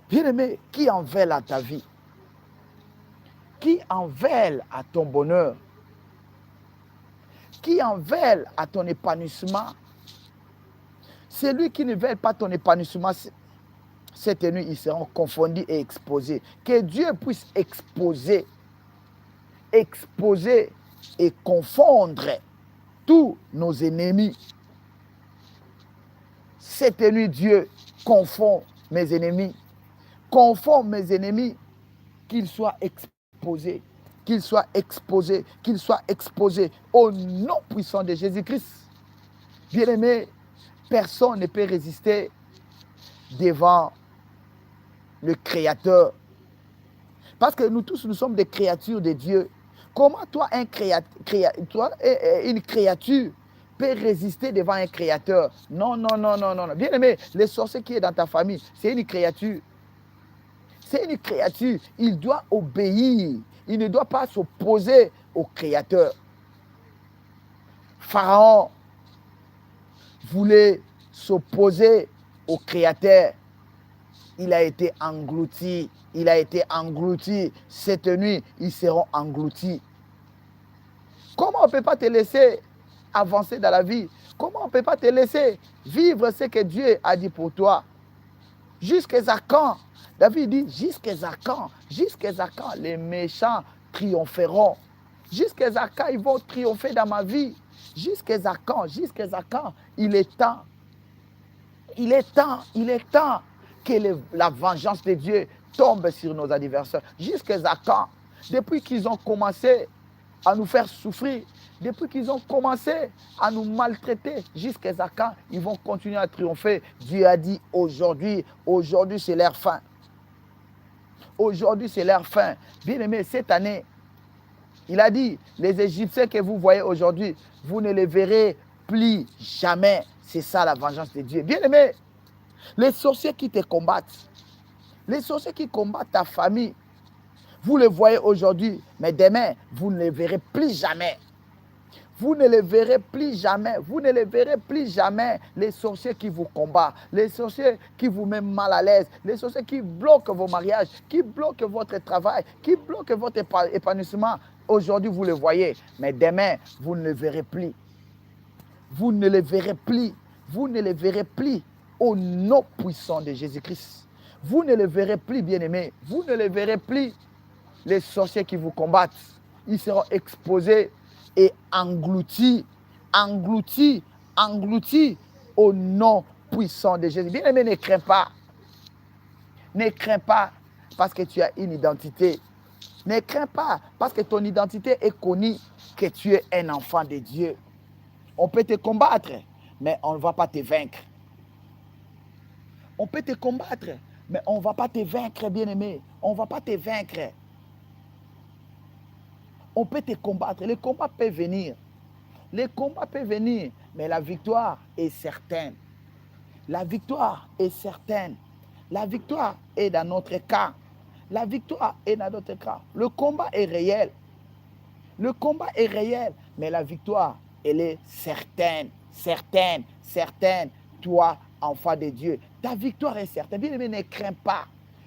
bien-aimé, qui en veulent à ta vie, qui en veulent à ton bonheur, qui en veulent à ton épanouissement, celui qui ne veut pas ton épanouissement, cette nuit, ils seront confondus et exposés. Que Dieu puisse exposer et confondre tous nos ennemis. Cette nuit, Dieu confond mes ennemis. Confond mes ennemis, qu'ils soient exposés, qu'ils soient exposés, qu'ils soient exposés au nom puissant de Jésus-Christ. Bien-aimé, personne ne peut résister devant le Créateur. Parce que nous tous, nous sommes des créatures de Dieu. Comment toi, une créature peut résister devant un Créateur? Non, non, non, non, non. Bien-aimé, le sorcier qui est dans ta famille, c'est une créature. C'est une créature. Il doit obéir. Il ne doit pas s'opposer au Créateur. Pharaon voulait s'opposer au Créateur. Il a été englouti. Il a été englouti. Cette nuit, ils seront engloutis. Comment on ne peut pas te laisser avancer dans la vie? Comment on ne peut pas te laisser vivre ce que Dieu a dit pour toi? Jusqu'à quand? David dit, jusqu'à quand? Jusqu'à quand les méchants triompheront? Jusqu'à quand ils vont triompher dans ma vie? Jusqu'à quand? Jusqu'à quand? Il est temps. Il est temps. Il est temps que la vengeance de Dieu tombe sur nos adversaires. Jusqu'à quand? Depuis qu'ils ont commencé à nous faire souffrir, depuis qu'ils ont commencé à nous maltraiter, jusqu'à quand ils vont continuer à triompher. Dieu a dit aujourd'hui c'est leur fin. Aujourd'hui c'est leur fin. Bien-aimés, cette année, il a dit, les Égyptiens que vous voyez aujourd'hui, vous ne les verrez plus jamais. C'est ça la vengeance de Dieu. Bien-aimés, les sorciers qui te combattent, les sorciers qui combattent ta famille, vous les voyez aujourd'hui, mais demain, vous ne les verrez plus jamais. Vous ne les verrez plus jamais. Vous ne les verrez plus jamais. Les sorciers qui vous combattent, les sorciers qui vous mettent mal à l'aise, les sorciers qui bloquent vos mariages, qui bloquent votre travail, qui bloquent votre épanouissement. Aujourd'hui, vous les voyez, mais demain, vous ne les verrez plus. Vous ne les verrez plus. Vous ne les verrez plus au nom puissant de Jésus-Christ. Vous ne les verrez plus, bien-aimés. Vous ne les verrez plus. Les sorciers qui vous combattent, ils seront exposés et engloutis au nom puissant de Jésus. Bien-aimé, ne crains pas. Ne crains pas parce que tu as une identité. Ne crains pas parce que ton identité est connue que tu es un enfant de Dieu. On peut te combattre, mais on ne va pas te vaincre. On peut te combattre, mais on ne va pas te vaincre, bien-aimé. On ne va pas te vaincre. On peut te combattre. Le combat peut venir. Le combat peut venir, mais la victoire est certaine. La victoire est certaine. La victoire est dans notre cas. La victoire est dans notre cas. Le combat est réel. Le combat est réel, mais la victoire, elle est certaine. Certaine, certaine. Toi, enfant de Dieu, ta victoire est certaine. Bien-aimé, ne crains pas.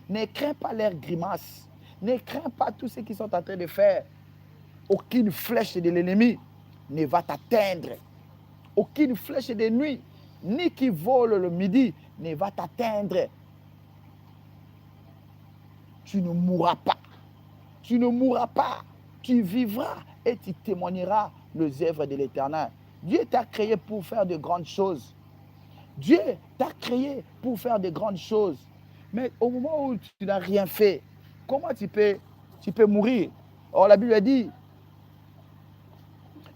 Ne crains pas leurs grimaces. Ne crains pas tout ce qu'ils sont en train de faire. Aucune flèche de l'ennemi ne va t'atteindre. Aucune flèche de nuit, ni qui vole le midi, ne va t'atteindre. Tu ne mourras pas. Tu ne mourras pas. Tu vivras et tu témoigneras les œuvres de l'Éternel. Dieu t'a créé pour faire de grandes choses. Dieu t'a créé pour faire de grandes choses. Mais au moment où tu n'as rien fait, comment tu peux mourir? Or, la Bible dit,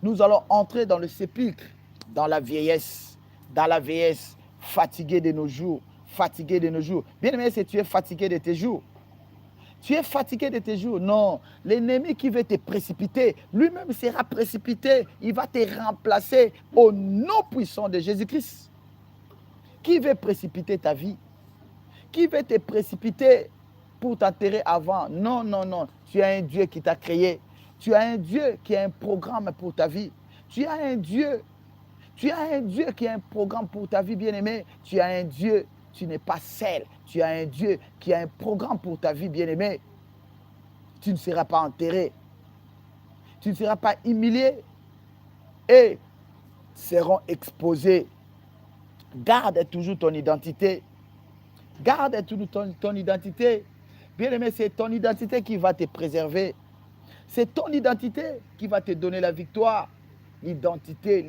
nous allons entrer dans le sépulcre, dans la vieillesse, fatigué de nos jours, fatigué de nos jours. Bien aimé, si tu es fatigué de tes jours, tu es fatigué de tes jours. Non, l'ennemi qui veut te précipiter, lui-même sera précipité. Il va te remplacer au nom puissant de Jésus-Christ. Qui veut précipiter ta vie? Qui veut te précipiter pour t'enterrer avant? Non, non, non. Tu as un Dieu qui t'a créé. Tu as un Dieu qui a un programme pour ta vie. Tu as un Dieu qui a un programme pour ta vie, bien-aimé. Tu as un Dieu, tu n'es pas seul. Tu as un Dieu qui a un programme pour ta vie, bien-aimé. Tu ne seras pas enterré. Tu ne seras pas humilié. Et seront exposés. Garde toujours ton identité. Garde toujours ton identité. Bien-aimé, c'est ton identité qui va te préserver. C'est ton identité qui va te donner la victoire. L'identité,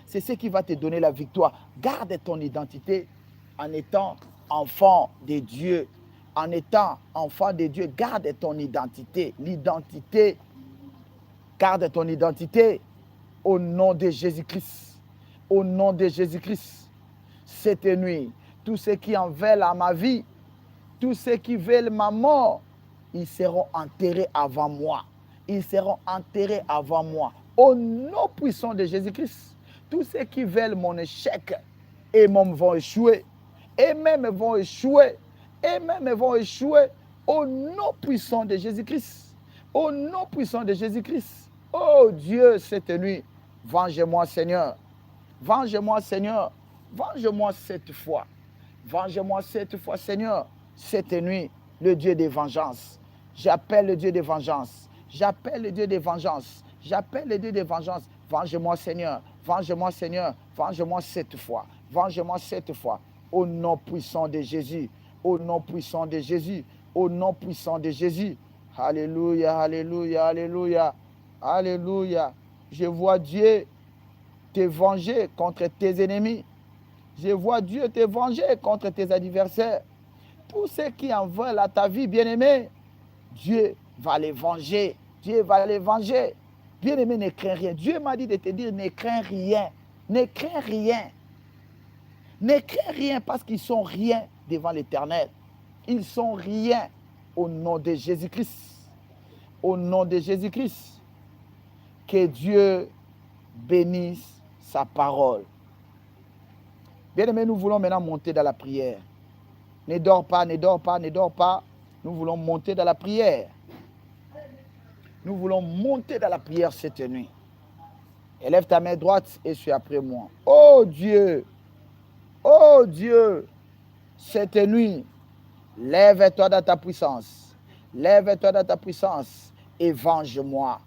c'est ce qui va te donner la victoire. Garde ton identité en étant enfant de Dieu. En étant enfant de Dieu, garde ton identité. L'identité, garde ton identité au nom de Jésus-Christ. Au nom de Jésus-Christ. Cette nuit, tous ceux qui en veulent à ma vie, tous ceux qui veulent ma mort, ils seront enterrés avant moi. Ils seront enterrés avant moi. Au nom puissant de Jésus-Christ, tous ceux qui veulent mon échec, eux-mêmes vont échouer. Eux-mêmes vont échouer. Eux-mêmes vont échouer. Au nom puissant de Jésus-Christ. Au nom puissant de Jésus-Christ. Oh Dieu, cette nuit, venge-moi Seigneur. Venge-moi Seigneur. Venge-moi cette fois. Venge-moi cette fois Seigneur. Cette nuit, le Dieu des vengeances. J'appelle le Dieu des vengeances. J'appelle le Dieu des vengeances. J'appelle le Dieu des vengeances. Venge-moi Seigneur. Venge-moi Seigneur. Venge-moi cette fois. Venge-moi cette fois. Au nom puissant de Jésus. Au nom puissant de Jésus. Au nom puissant de Jésus. Alléluia, alléluia, alléluia. Alléluia. Je vois Dieu te venger contre tes ennemis. Je vois Dieu te venger contre tes adversaires. Tous ceux qui en veulent à ta vie, bien-aimé, Dieu va les venger. Dieu va les venger. Bien-aimé, ne crains rien. Dieu m'a dit de te dire, ne crains rien. Ne crains rien. Ne crains rien parce qu'ils sont rien devant l'Éternel. Ils sont rien au nom de Jésus-Christ. Au nom de Jésus-Christ. Que Dieu bénisse sa parole. Bien-aimé, nous voulons maintenant monter dans la prière. Ne dors pas, ne dors pas, ne dors pas. Nous voulons monter dans la prière. Nous voulons monter dans la prière cette nuit. Élève ta main droite et suis après moi. Oh Dieu, cette nuit, lève-toi dans ta puissance. Lève-toi dans ta puissance et venge-moi.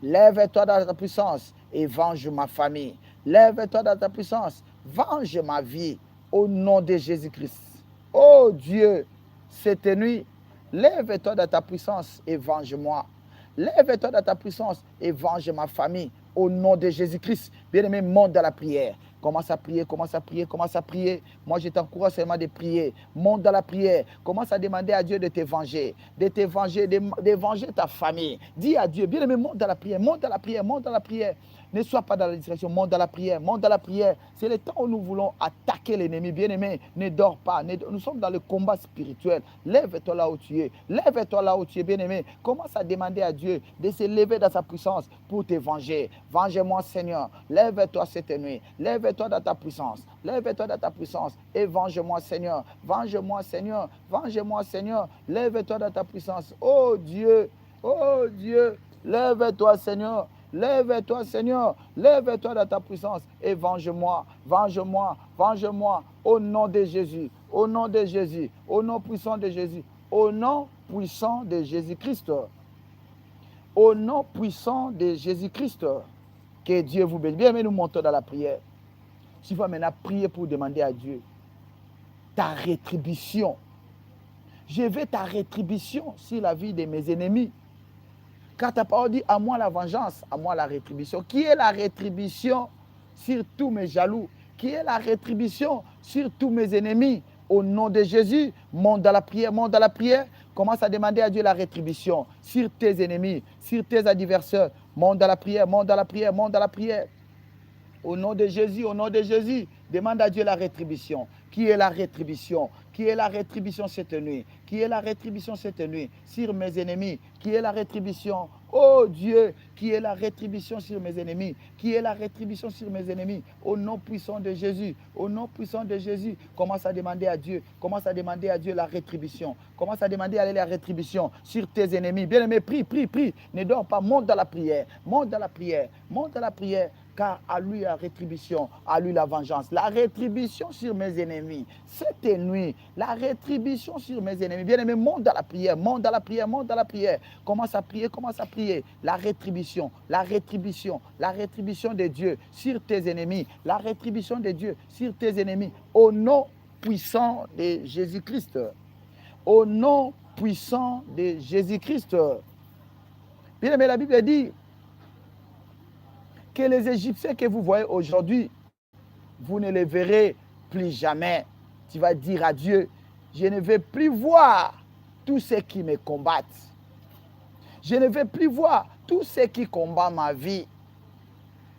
Lève-toi dans ta puissance et venge ma famille. Lève-toi dans ta puissance, venge ma vie au nom de Jésus-Christ. Oh Dieu, cette nuit, lève-toi dans ta puissance et venge-moi. Lève-toi dans ta puissance et venge ma famille au nom de Jésus-Christ. Bien-aimé, monte dans la prière. Commence à prier, commence à prier, commence à prier. Moi, je t'encourage seulement de prier. Monte dans la prière. Commence à demander à Dieu de te venger, de venger ta famille. Dis à Dieu, bien-aimé, monte dans la prière, monte dans la prière, monte dans la prière. Ne sois pas dans la distraction, monte dans la prière, monte dans la prière. C'est le temps où nous voulons attaquer l'ennemi. Bien-aimé, ne dors pas. Nous sommes dans le combat spirituel. Lève-toi là où tu es. Lève-toi là où tu es, bien-aimé. Commence à demander à Dieu de se lever dans sa puissance pour te venger. Venge-moi, Seigneur. Lève-toi cette nuit. Lève-toi dans ta puissance. Lève-toi dans ta puissance et venge-moi, Seigneur. Venge-moi, Seigneur. Venge-moi, Seigneur. Lève-toi dans ta puissance. Oh Dieu, lève-toi, Seigneur. Lève-toi, Seigneur. Lève-toi dans ta puissance et venge-moi. Venge-moi. Venge-moi. Au nom de Jésus. Au nom de Jésus. Au nom puissant de Jésus. Au nom puissant de Jésus-Christ. Au nom puissant de Jésus-Christ. Que Dieu vous bénisse. Bien, mais nous montons dans la prière. Tu vas maintenant prier pour demander à Dieu ta rétribution. Je veux ta rétribution sur la vie de mes ennemis. Car ta parole dit, à moi la vengeance, à moi la rétribution. Qui est la rétribution sur tous mes jaloux? Qui est la rétribution sur tous mes ennemis? Au nom de Jésus, monte dans la prière, monte dans la prière. Commence à demander à Dieu la rétribution sur tes ennemis, sur tes adversaires. Monte dans la prière, monte dans la prière, monte dans la prière. Au nom de Jésus, demande à Dieu la rétribution. Qui est la rétribution? Qui est la rétribution cette nuit? Qui est la rétribution cette nuit sur mes ennemis? Qui est la rétribution? Oh Dieu, qui est la rétribution sur mes ennemis? Qui est la rétribution sur mes ennemis? Au nom puissant de Jésus, au nom puissant de Jésus, commence à demander à Dieu, commence à demander à Dieu la rétribution. Commence à demander à la rétribution sur tes ennemis. Bien-aimé, prie, prie, prie. Ne dors pas, monte dans la prière, monte dans la prière, monte dans la prière. Car à lui la rétribution, à lui la vengeance. La rétribution sur mes ennemis. Cette nuit, la rétribution sur mes ennemis. Bien-aimé, monte dans la prière, monte dans la prière, monte dans la prière. Commence à prier, commence à prier. La rétribution, la rétribution, la rétribution de Dieu sur tes ennemis. La rétribution de Dieu sur tes ennemis. Au nom puissant de Jésus-Christ. Au nom puissant de Jésus-Christ. Bien-aimé, la Bible dit que les Égyptiens que vous voyez aujourd'hui, vous ne les verrez plus jamais. Tu vas dire à Dieu, je ne vais plus voir tous ceux qui me combattent. Je ne vais plus voir tous ceux qui combattent ma vie,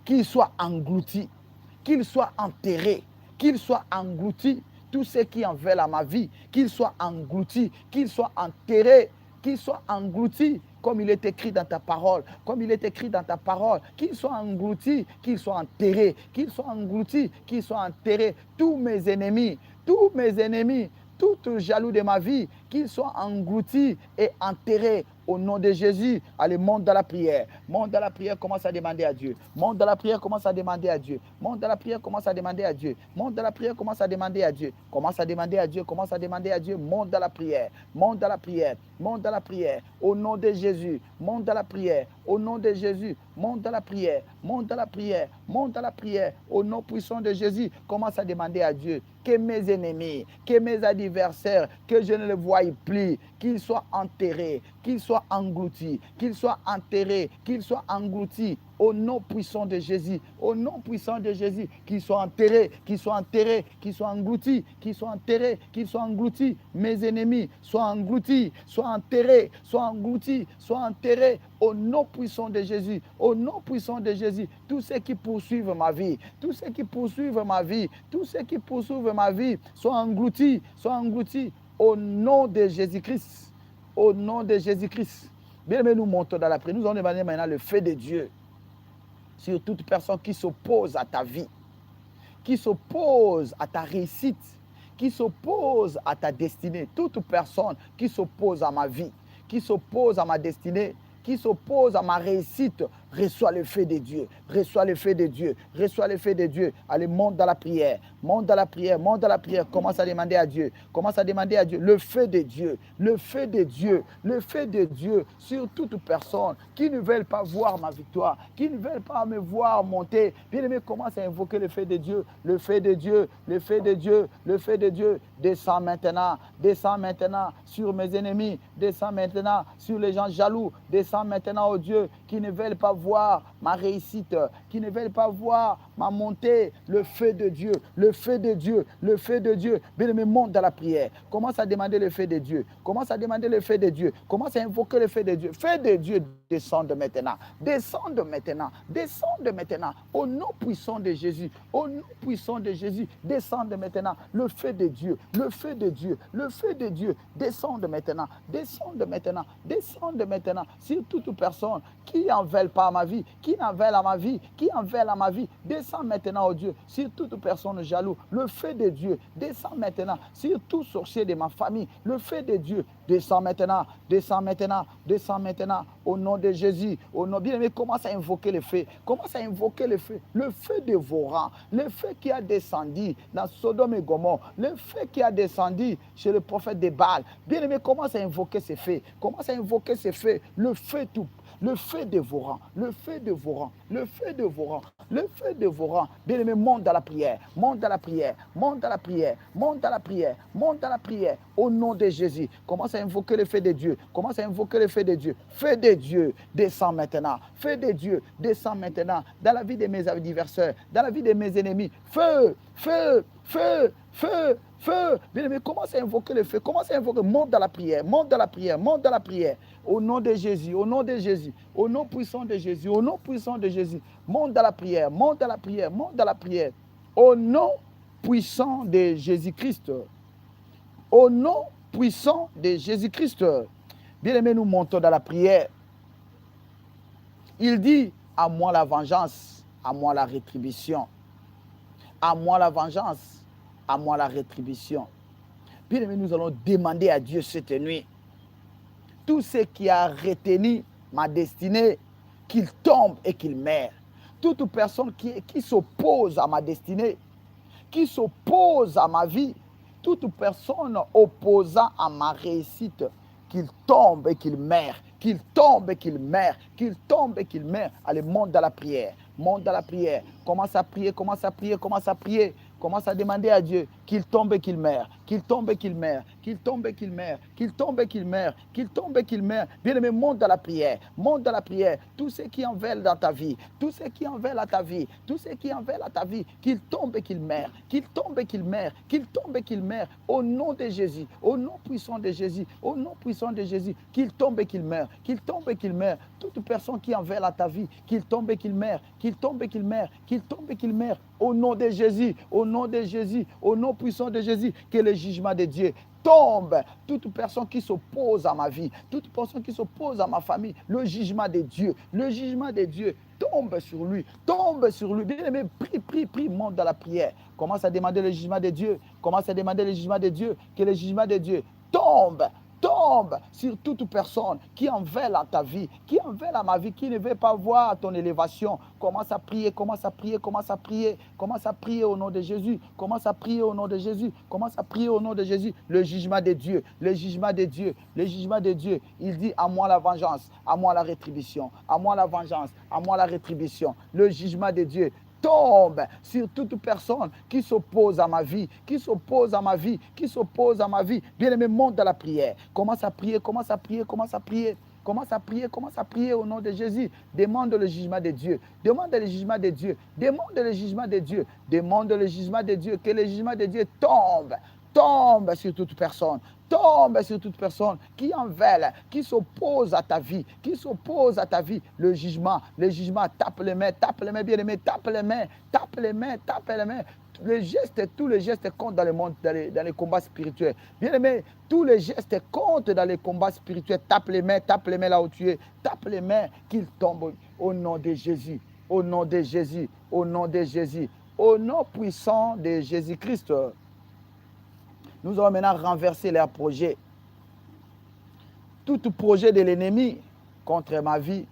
qu'ils soient engloutis, qu'ils soient enterrés, qu'ils soient engloutis. Tous ceux qui en veulent à ma vie, qu'ils soient engloutis, qu'ils soient enterrés, qu'ils soient engloutis. Comme il est écrit dans ta parole, comme il est écrit dans ta parole, qu'ils soient engloutis, qu'ils soient enterrés, qu'ils soient engloutis, qu'ils soient enterrés. Tous mes ennemis, tout jaloux de ma vie, qu'ils soient engloutis et enterrés au nom de Jésus. Allez, monte dans la prière. Monte dans la prière, commence à demander à Dieu. Monte dans la prière, commence à demander à Dieu. Monte dans la prière, commence à demander à Dieu. Monte dans la prière, commence à demander à Dieu. Commence à demander à Dieu, commence à demander à Dieu. Monte dans la prière. Monte dans la prière. Monte dans la prière. Au nom de Jésus. Monte dans la prière. Au nom de Jésus. Monte dans la prière. Monte dans la prière. Monte dans la prière. Au nom puissant de Jésus. Commence à demander à Dieu que mes ennemis, que mes adversaires, que je ne les voie plus, qu'ils soient enterrés, qu'ils soient engloutis, qu'ils soient enterrés, qu'ils soient engloutis. Au nom puissant de Jésus, au nom puissant de Jésus, qu'ils soient enterrés, qu'ils soient enterrés, qu'ils soient engloutis, qu'ils soient enterrés, qu'ils soient engloutis. Mes ennemis soient engloutis, soient enterrés, soient engloutis, soient enterrés. Au nom puissant de Jésus, au nom puissant de Jésus, tous ceux qui poursuivent ma vie, tous ceux qui poursuivent ma vie, tous ceux qui poursuivent ma vie, soient engloutis, au nom de Jésus-Christ, au nom de Jésus-Christ. Bien aimé, nous montons dans la prière, nous allons demander maintenant le feu de Dieu sur toute personne qui s'oppose à ta vie, qui s'oppose à ta réussite, qui s'oppose à ta destinée. Toute personne qui s'oppose à ma vie, qui s'oppose à ma destinée, qui s'oppose à ma réussite, reçois le feu de Dieu, reçois le feu de Dieu, reçois le feu de Dieu. Allez, monte dans la prière, monte dans la prière, monte dans la prière. Commence à demander à Dieu, commence à demander à Dieu le feu de Dieu, le feu de Dieu, le feu de Dieu sur toute personne qui ne veulent pas voir ma victoire, qui ne veulent pas me voir monter. Bien-aimé, commence à invoquer le feu de Dieu, le feu de Dieu, le feu de Dieu, le feu de Dieu. Descends maintenant sur mes ennemis, descends maintenant sur les gens jaloux, descends maintenant, oh Dieu, qui ne veulent pas voir ma réussite, qui ne veulent pas voir ma montée, le feu de Dieu, le feu de Dieu, le feu de Dieu. Bien-aimé, monte dans la prière. Commence à demander le feu de Dieu. Commence à demander le feu de Dieu. Commence à invoquer le feu de Dieu. Feu de Dieu, descende maintenant. Descende maintenant. Descende maintenant. Au nom puissant de Jésus. Au nom puissant de Jésus. Descende maintenant. Le feu de Dieu. Le feu de Dieu. Le feu de Dieu. Descende maintenant. Descende maintenant. Descende maintenant. Sur toute personne qui n'en veulent pas à ma vie, qui n'en veulent à ma vie, qui en veulent à ma vie, descends maintenant, oh Dieu, sur toute personne jaloux. Le feu de Dieu, descends maintenant, sur tout sorcier de ma famille. Le feu de Dieu, descends maintenant, descends maintenant, descends maintenant, au nom de Jésus. Au nom bien-aimé, commence à invoquer le feu. Commence à invoquer le feu dévorant, le feu qui a descendu dans Sodome et Gomorrhe, le feu qui a descendu chez le prophète de Baal. Bien-aimé, commence à invoquer ce feu. Commence à invoquer ce feu, le feu tout. Le feu dévorant, le feu dévorant, le feu dévorant, le feu dévorant. Bien-aimé, monte dans la prière, monte dans la prière, monte dans la prière, monte dans la prière, monte dans la prière. Au nom de Jésus, commence à invoquer le feu de Dieu, commence à invoquer le feu de Dieu. Feu de Dieu, descends maintenant. Feu de Dieu, descends maintenant dans la vie de mes adversaires, dans la vie de mes ennemis. Feu, feu, feu, feu, feu. Bien-aimé, commence à invoquer le feu, commence à invoquer, monte dans la prière, monte dans la prière, monte dans la prière. Au nom de Jésus, au nom de Jésus, au nom puissant de Jésus, au nom puissant de Jésus, monte dans la prière, monte dans la prière, monte dans la prière. Au nom puissant de Jésus-Christ. Au nom puissant de Jésus-Christ. Bien-aimé, nous montons dans la prière. Il dit, à moi la vengeance, à moi la rétribution. À moi la vengeance, à moi la rétribution. Bien-aimé, nous allons demander à Dieu cette nuit, tout ce qui a retenu ma destinée, qu'il tombe et qu'il meure. Toute personne qui s'oppose à ma destinée, qui s'oppose à ma vie, toute personne opposant à ma réussite, qu'il tombe et qu'il meure, qu'il tombe et qu'il meure, qu'il tombe et qu'il meure. Allez, monte dans la prière, monte dans la prière. Commence à prier, commence à prier, commence à prier. Commence à demander à Dieu qu'il tombe et qu'il meure, qu'il tombe et qu'il meure, qu'il tombe et qu'il meure, qu'il tombe et qu'il meure, qu'il tombe et qu'il meure. Bien-aimé, monte dans la prière, monte dans la prière. Tous ceux qui en veulent dans ta vie, tous ceux qui en veulent à ta vie, tous ceux qui en veulent à ta vie, qu'il tombe et qu'il meure, qu'il tombe et qu'il meure, qu'il tombe et qu'il meure. Au nom de Jésus, au nom puissant de Jésus, au nom puissant de Jésus, qu'il tombe et qu'il meure, qu'il tombe et qu'il meure. Toute personne qui en veut à ta vie, qu'il tombe et qu'il meure, qu'il tombe et qu'il meure, qu'il tombe et qu'il meure. Au nom de Jésus, au nom de Jésus, au nom puissant de Jésus, que le jugement de Dieu tombe. Toute personne qui s'oppose à ma vie, toute personne qui s'oppose à ma famille, le jugement de Dieu tombe sur lui, tombe sur lui. Bien-aimé, prie, monte dans la prière. Commence à demander le jugement de Dieu, commence à demander le jugement de Dieu, que le jugement de Dieu tombe sur toute personne qui en veut à ta vie, qui en veut à ma vie, qui ne veut pas voir ton élévation. Commence à prier, commence à prier, commence à prier, commence à prier au nom de Jésus, commence à prier au nom de Jésus, commence à prier au nom de Jésus. Le jugement de Dieu, le jugement de Dieu, le jugement de Dieu. Il dit, à moi la vengeance, à moi la rétribution, à moi la vengeance, à moi la rétribution. Le jugement de Dieu tombe sur toute personne qui s'oppose à ma vie, qui s'oppose à ma vie, qui s'oppose à ma vie. Bien-aimé, monte dans la prière. Commence à prier, commence à prier, commence à prier. Commence à prier, commence à prier au nom de Jésus. Demande le jugement de Dieu. Demande le jugement de Dieu. Demande le jugement de Dieu. Demande le jugement de Dieu. Que le jugement de Dieu tombe sur toute personne. Tombe sur toute personne qui en veut, qui s'oppose à ta vie, qui s'oppose à ta vie. Le jugement, tape les mains, bien-aimé, tape les mains. Tous les gestes comptent dans le monde, dans les combats spirituels. Bien-aimé, tous les gestes comptent dans les combats spirituels. Tape les mains là où tu es. Tape les mains, qu'ils tombent au nom de Jésus, au nom de Jésus, au nom de Jésus, au nom puissant de Jésus-Christ. Nous allons maintenant renverser leurs projets. Tout projet de l'ennemi contre ma vie,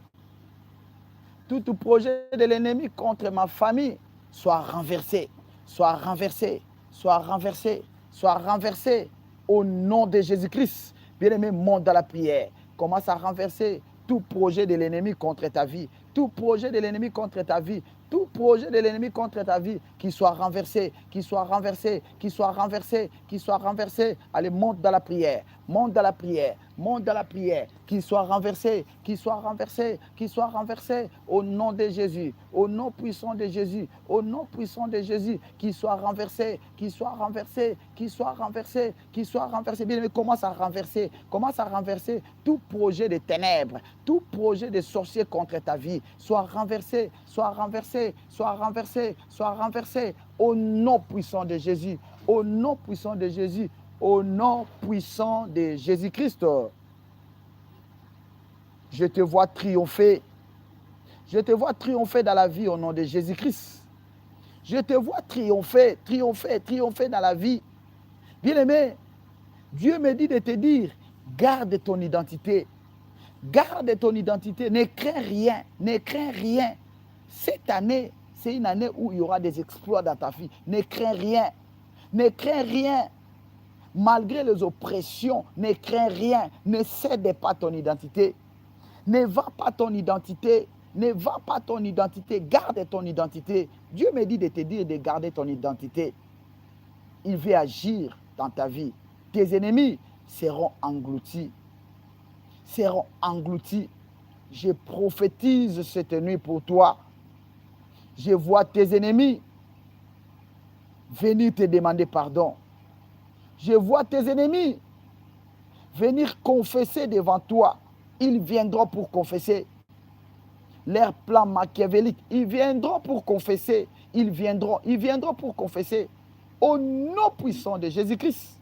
tout projet de l'ennemi contre ma famille, soit renversé, soit renversé, soit renversé, soit renversé au nom de Jésus-Christ. Bien-aimé, monte dans la prière. Commence à renverser tout projet de l'ennemi contre ta vie, tout projet de l'ennemi contre ta vie, tout projet de l'ennemi contre ta vie, qu'il soit renversé, qu'il soit renversé, qu'il soit renversé, qu'il soit renversé. Allez, monte dans la prière, monte dans la prière, monte dans la prière, qu'il soit renversé, qu'il soit renversé, qu'il soit renversé, au nom de Jésus, au nom puissant de Jésus, au nom puissant de Jésus, qu'il soit renversé, qu'il soit renversé, qu'il soit renversé, qu'il soit renversé. Bien, mais commence à renverser tout projet de ténèbres, tout projet de sorcier contre ta vie, soit renversé, soit renversé, soit renversé, soit renversé, au nom puissant de Jésus, au nom puissant de Jésus, au nom puissant de Jésus-Christ. Je te vois triompher. Je te vois triompher dans la vie au nom de Jésus-Christ. Je te vois triompher, triompher, triompher dans la vie. Bien-aimé, Dieu me dit de te dire, garde ton identité. Garde ton identité, ne crains rien, ne crains rien. Cette année, c'est une année où il y aura des exploits dans ta vie. Ne crains rien, ne crains rien. Malgré les oppressions, ne crains rien, ne cède pas ton identité. Ne vends pas ton identité, ne vends pas ton identité, garde ton identité. Dieu me dit de te dire de garder ton identité. Il veut agir dans ta vie. Tes ennemis seront engloutis. Seront engloutis. Je prophétise cette nuit pour toi. Je vois tes ennemis venir te demander pardon. Je vois tes ennemis venir confesser devant toi. Ils viendront pour confesser. Leurs plans machiavéliques, ils viendront pour confesser. Ils viendront pour confesser. Au nom puissant de Jésus-Christ.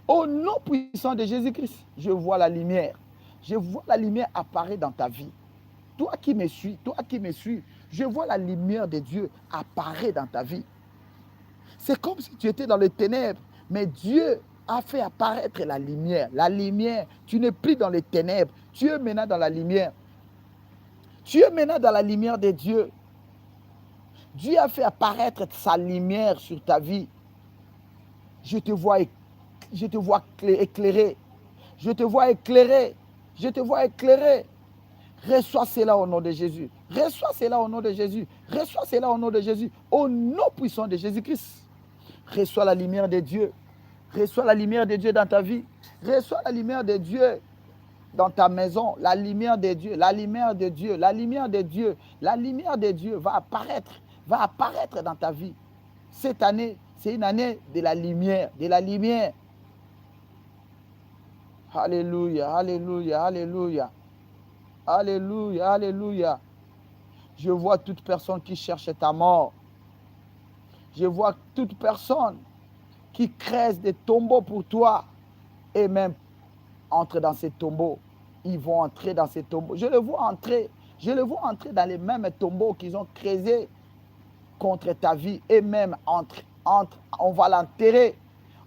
Au nom puissant de Jésus-Christ, je vois la lumière. Je vois la lumière apparaître dans ta vie. Toi qui me suis, je vois la lumière de Dieu apparaître dans ta vie. C'est comme si tu étais dans les ténèbres, mais Dieu a fait apparaître la lumière. La lumière, tu n'es plus dans les ténèbres, tu es maintenant dans la lumière. Tu es maintenant dans la lumière de Dieu. Dieu a fait apparaître sa lumière sur ta vie. Je te vois éclairé. Je te vois éclairé. Je te vois éclairé. Reçois cela au nom de Jésus. Reçois cela au nom de Jésus. Reçois cela au nom de Jésus. Au nom puissant de Jésus-Christ. Reçois la lumière de Dieu. Reçois la lumière de Dieu dans ta vie. Reçois la lumière de Dieu dans ta maison. La lumière de Dieu. La lumière de Dieu. La lumière de Dieu. La lumière de Dieu va apparaître dans ta vie. Cette année, c'est une année de la lumière. De la lumière. Alléluia, alléluia, alléluia. Alléluia, alléluia. Je vois toute personne qui cherche ta mort. Je vois toute personne qui creuse des tombeaux pour toi et même entre dans ces tombeaux. Ils vont entrer dans ces tombeaux. Je les vois entrer. Je les vois entrer dans les mêmes tombeaux qu'ils ont creusés contre ta vie et même on va l'enterrer.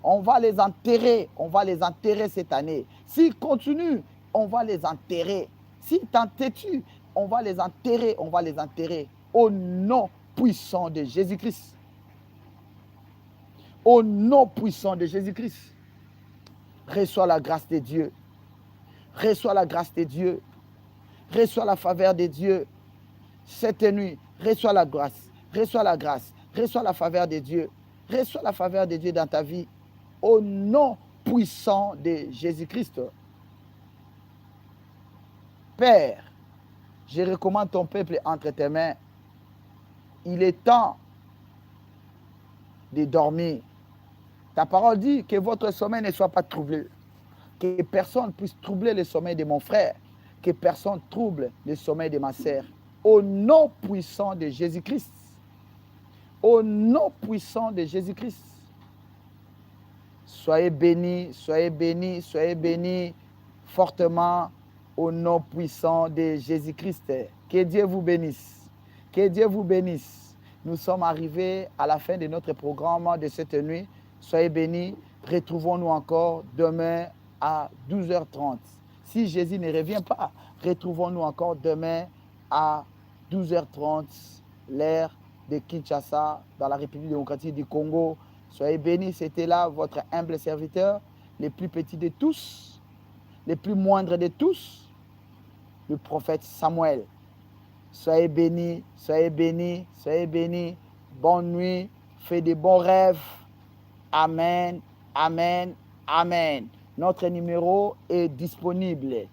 On va les enterrer. On va les enterrer cette année. S'ils continuent, on va les enterrer. S'ils t'entêtent, on va les enterrer. On va les enterrer. Au nom puissant de Jésus-Christ. Au nom puissant de Jésus-Christ. Reçois la grâce de Dieu. Reçois la grâce de Dieu. Reçois la faveur de Dieu. Cette nuit, reçois la grâce. Reçois la grâce. Reçois la faveur de Dieu. Reçois la faveur de Dieu dans ta vie. Au nom puissant de Jésus-Christ. Père, je recommande ton peuple entre tes mains. Il est temps de dormir. Ta parole dit que votre sommeil ne soit pas troublé. Que personne puisse troubler le sommeil de mon frère. Que personne trouble le sommeil de ma sœur. Au nom puissant de Jésus-Christ. Au nom puissant de Jésus-Christ. Soyez bénis, soyez bénis, soyez bénis fortement au nom puissant de Jésus-Christ. Que Dieu vous bénisse. Que Dieu vous bénisse. Nous sommes arrivés à la fin de notre programme de cette nuit. Soyez bénis. Retrouvons-nous encore demain à 12h30. Si Jésus ne revient pas, retrouvons-nous encore demain à 12h30, l'heure de Kinshasa, dans la République démocratique du Congo. Soyez bénis, c'était là votre humble serviteur, le plus petit de tous, le plus moindre de tous, le prophète Samuel. Soyez bénis, soyez bénis, soyez bénis. Bonne nuit, faites de bons rêves. Amen, amen, amen. Notre numéro est disponible.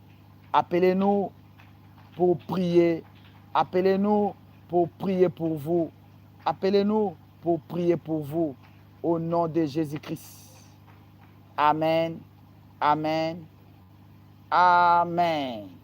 Appelez-nous pour prier. Appelez-nous pour prier pour vous. Appelez-nous pour prier pour vous. Au nom de Jésus-Christ. Amen. Amen. Amen.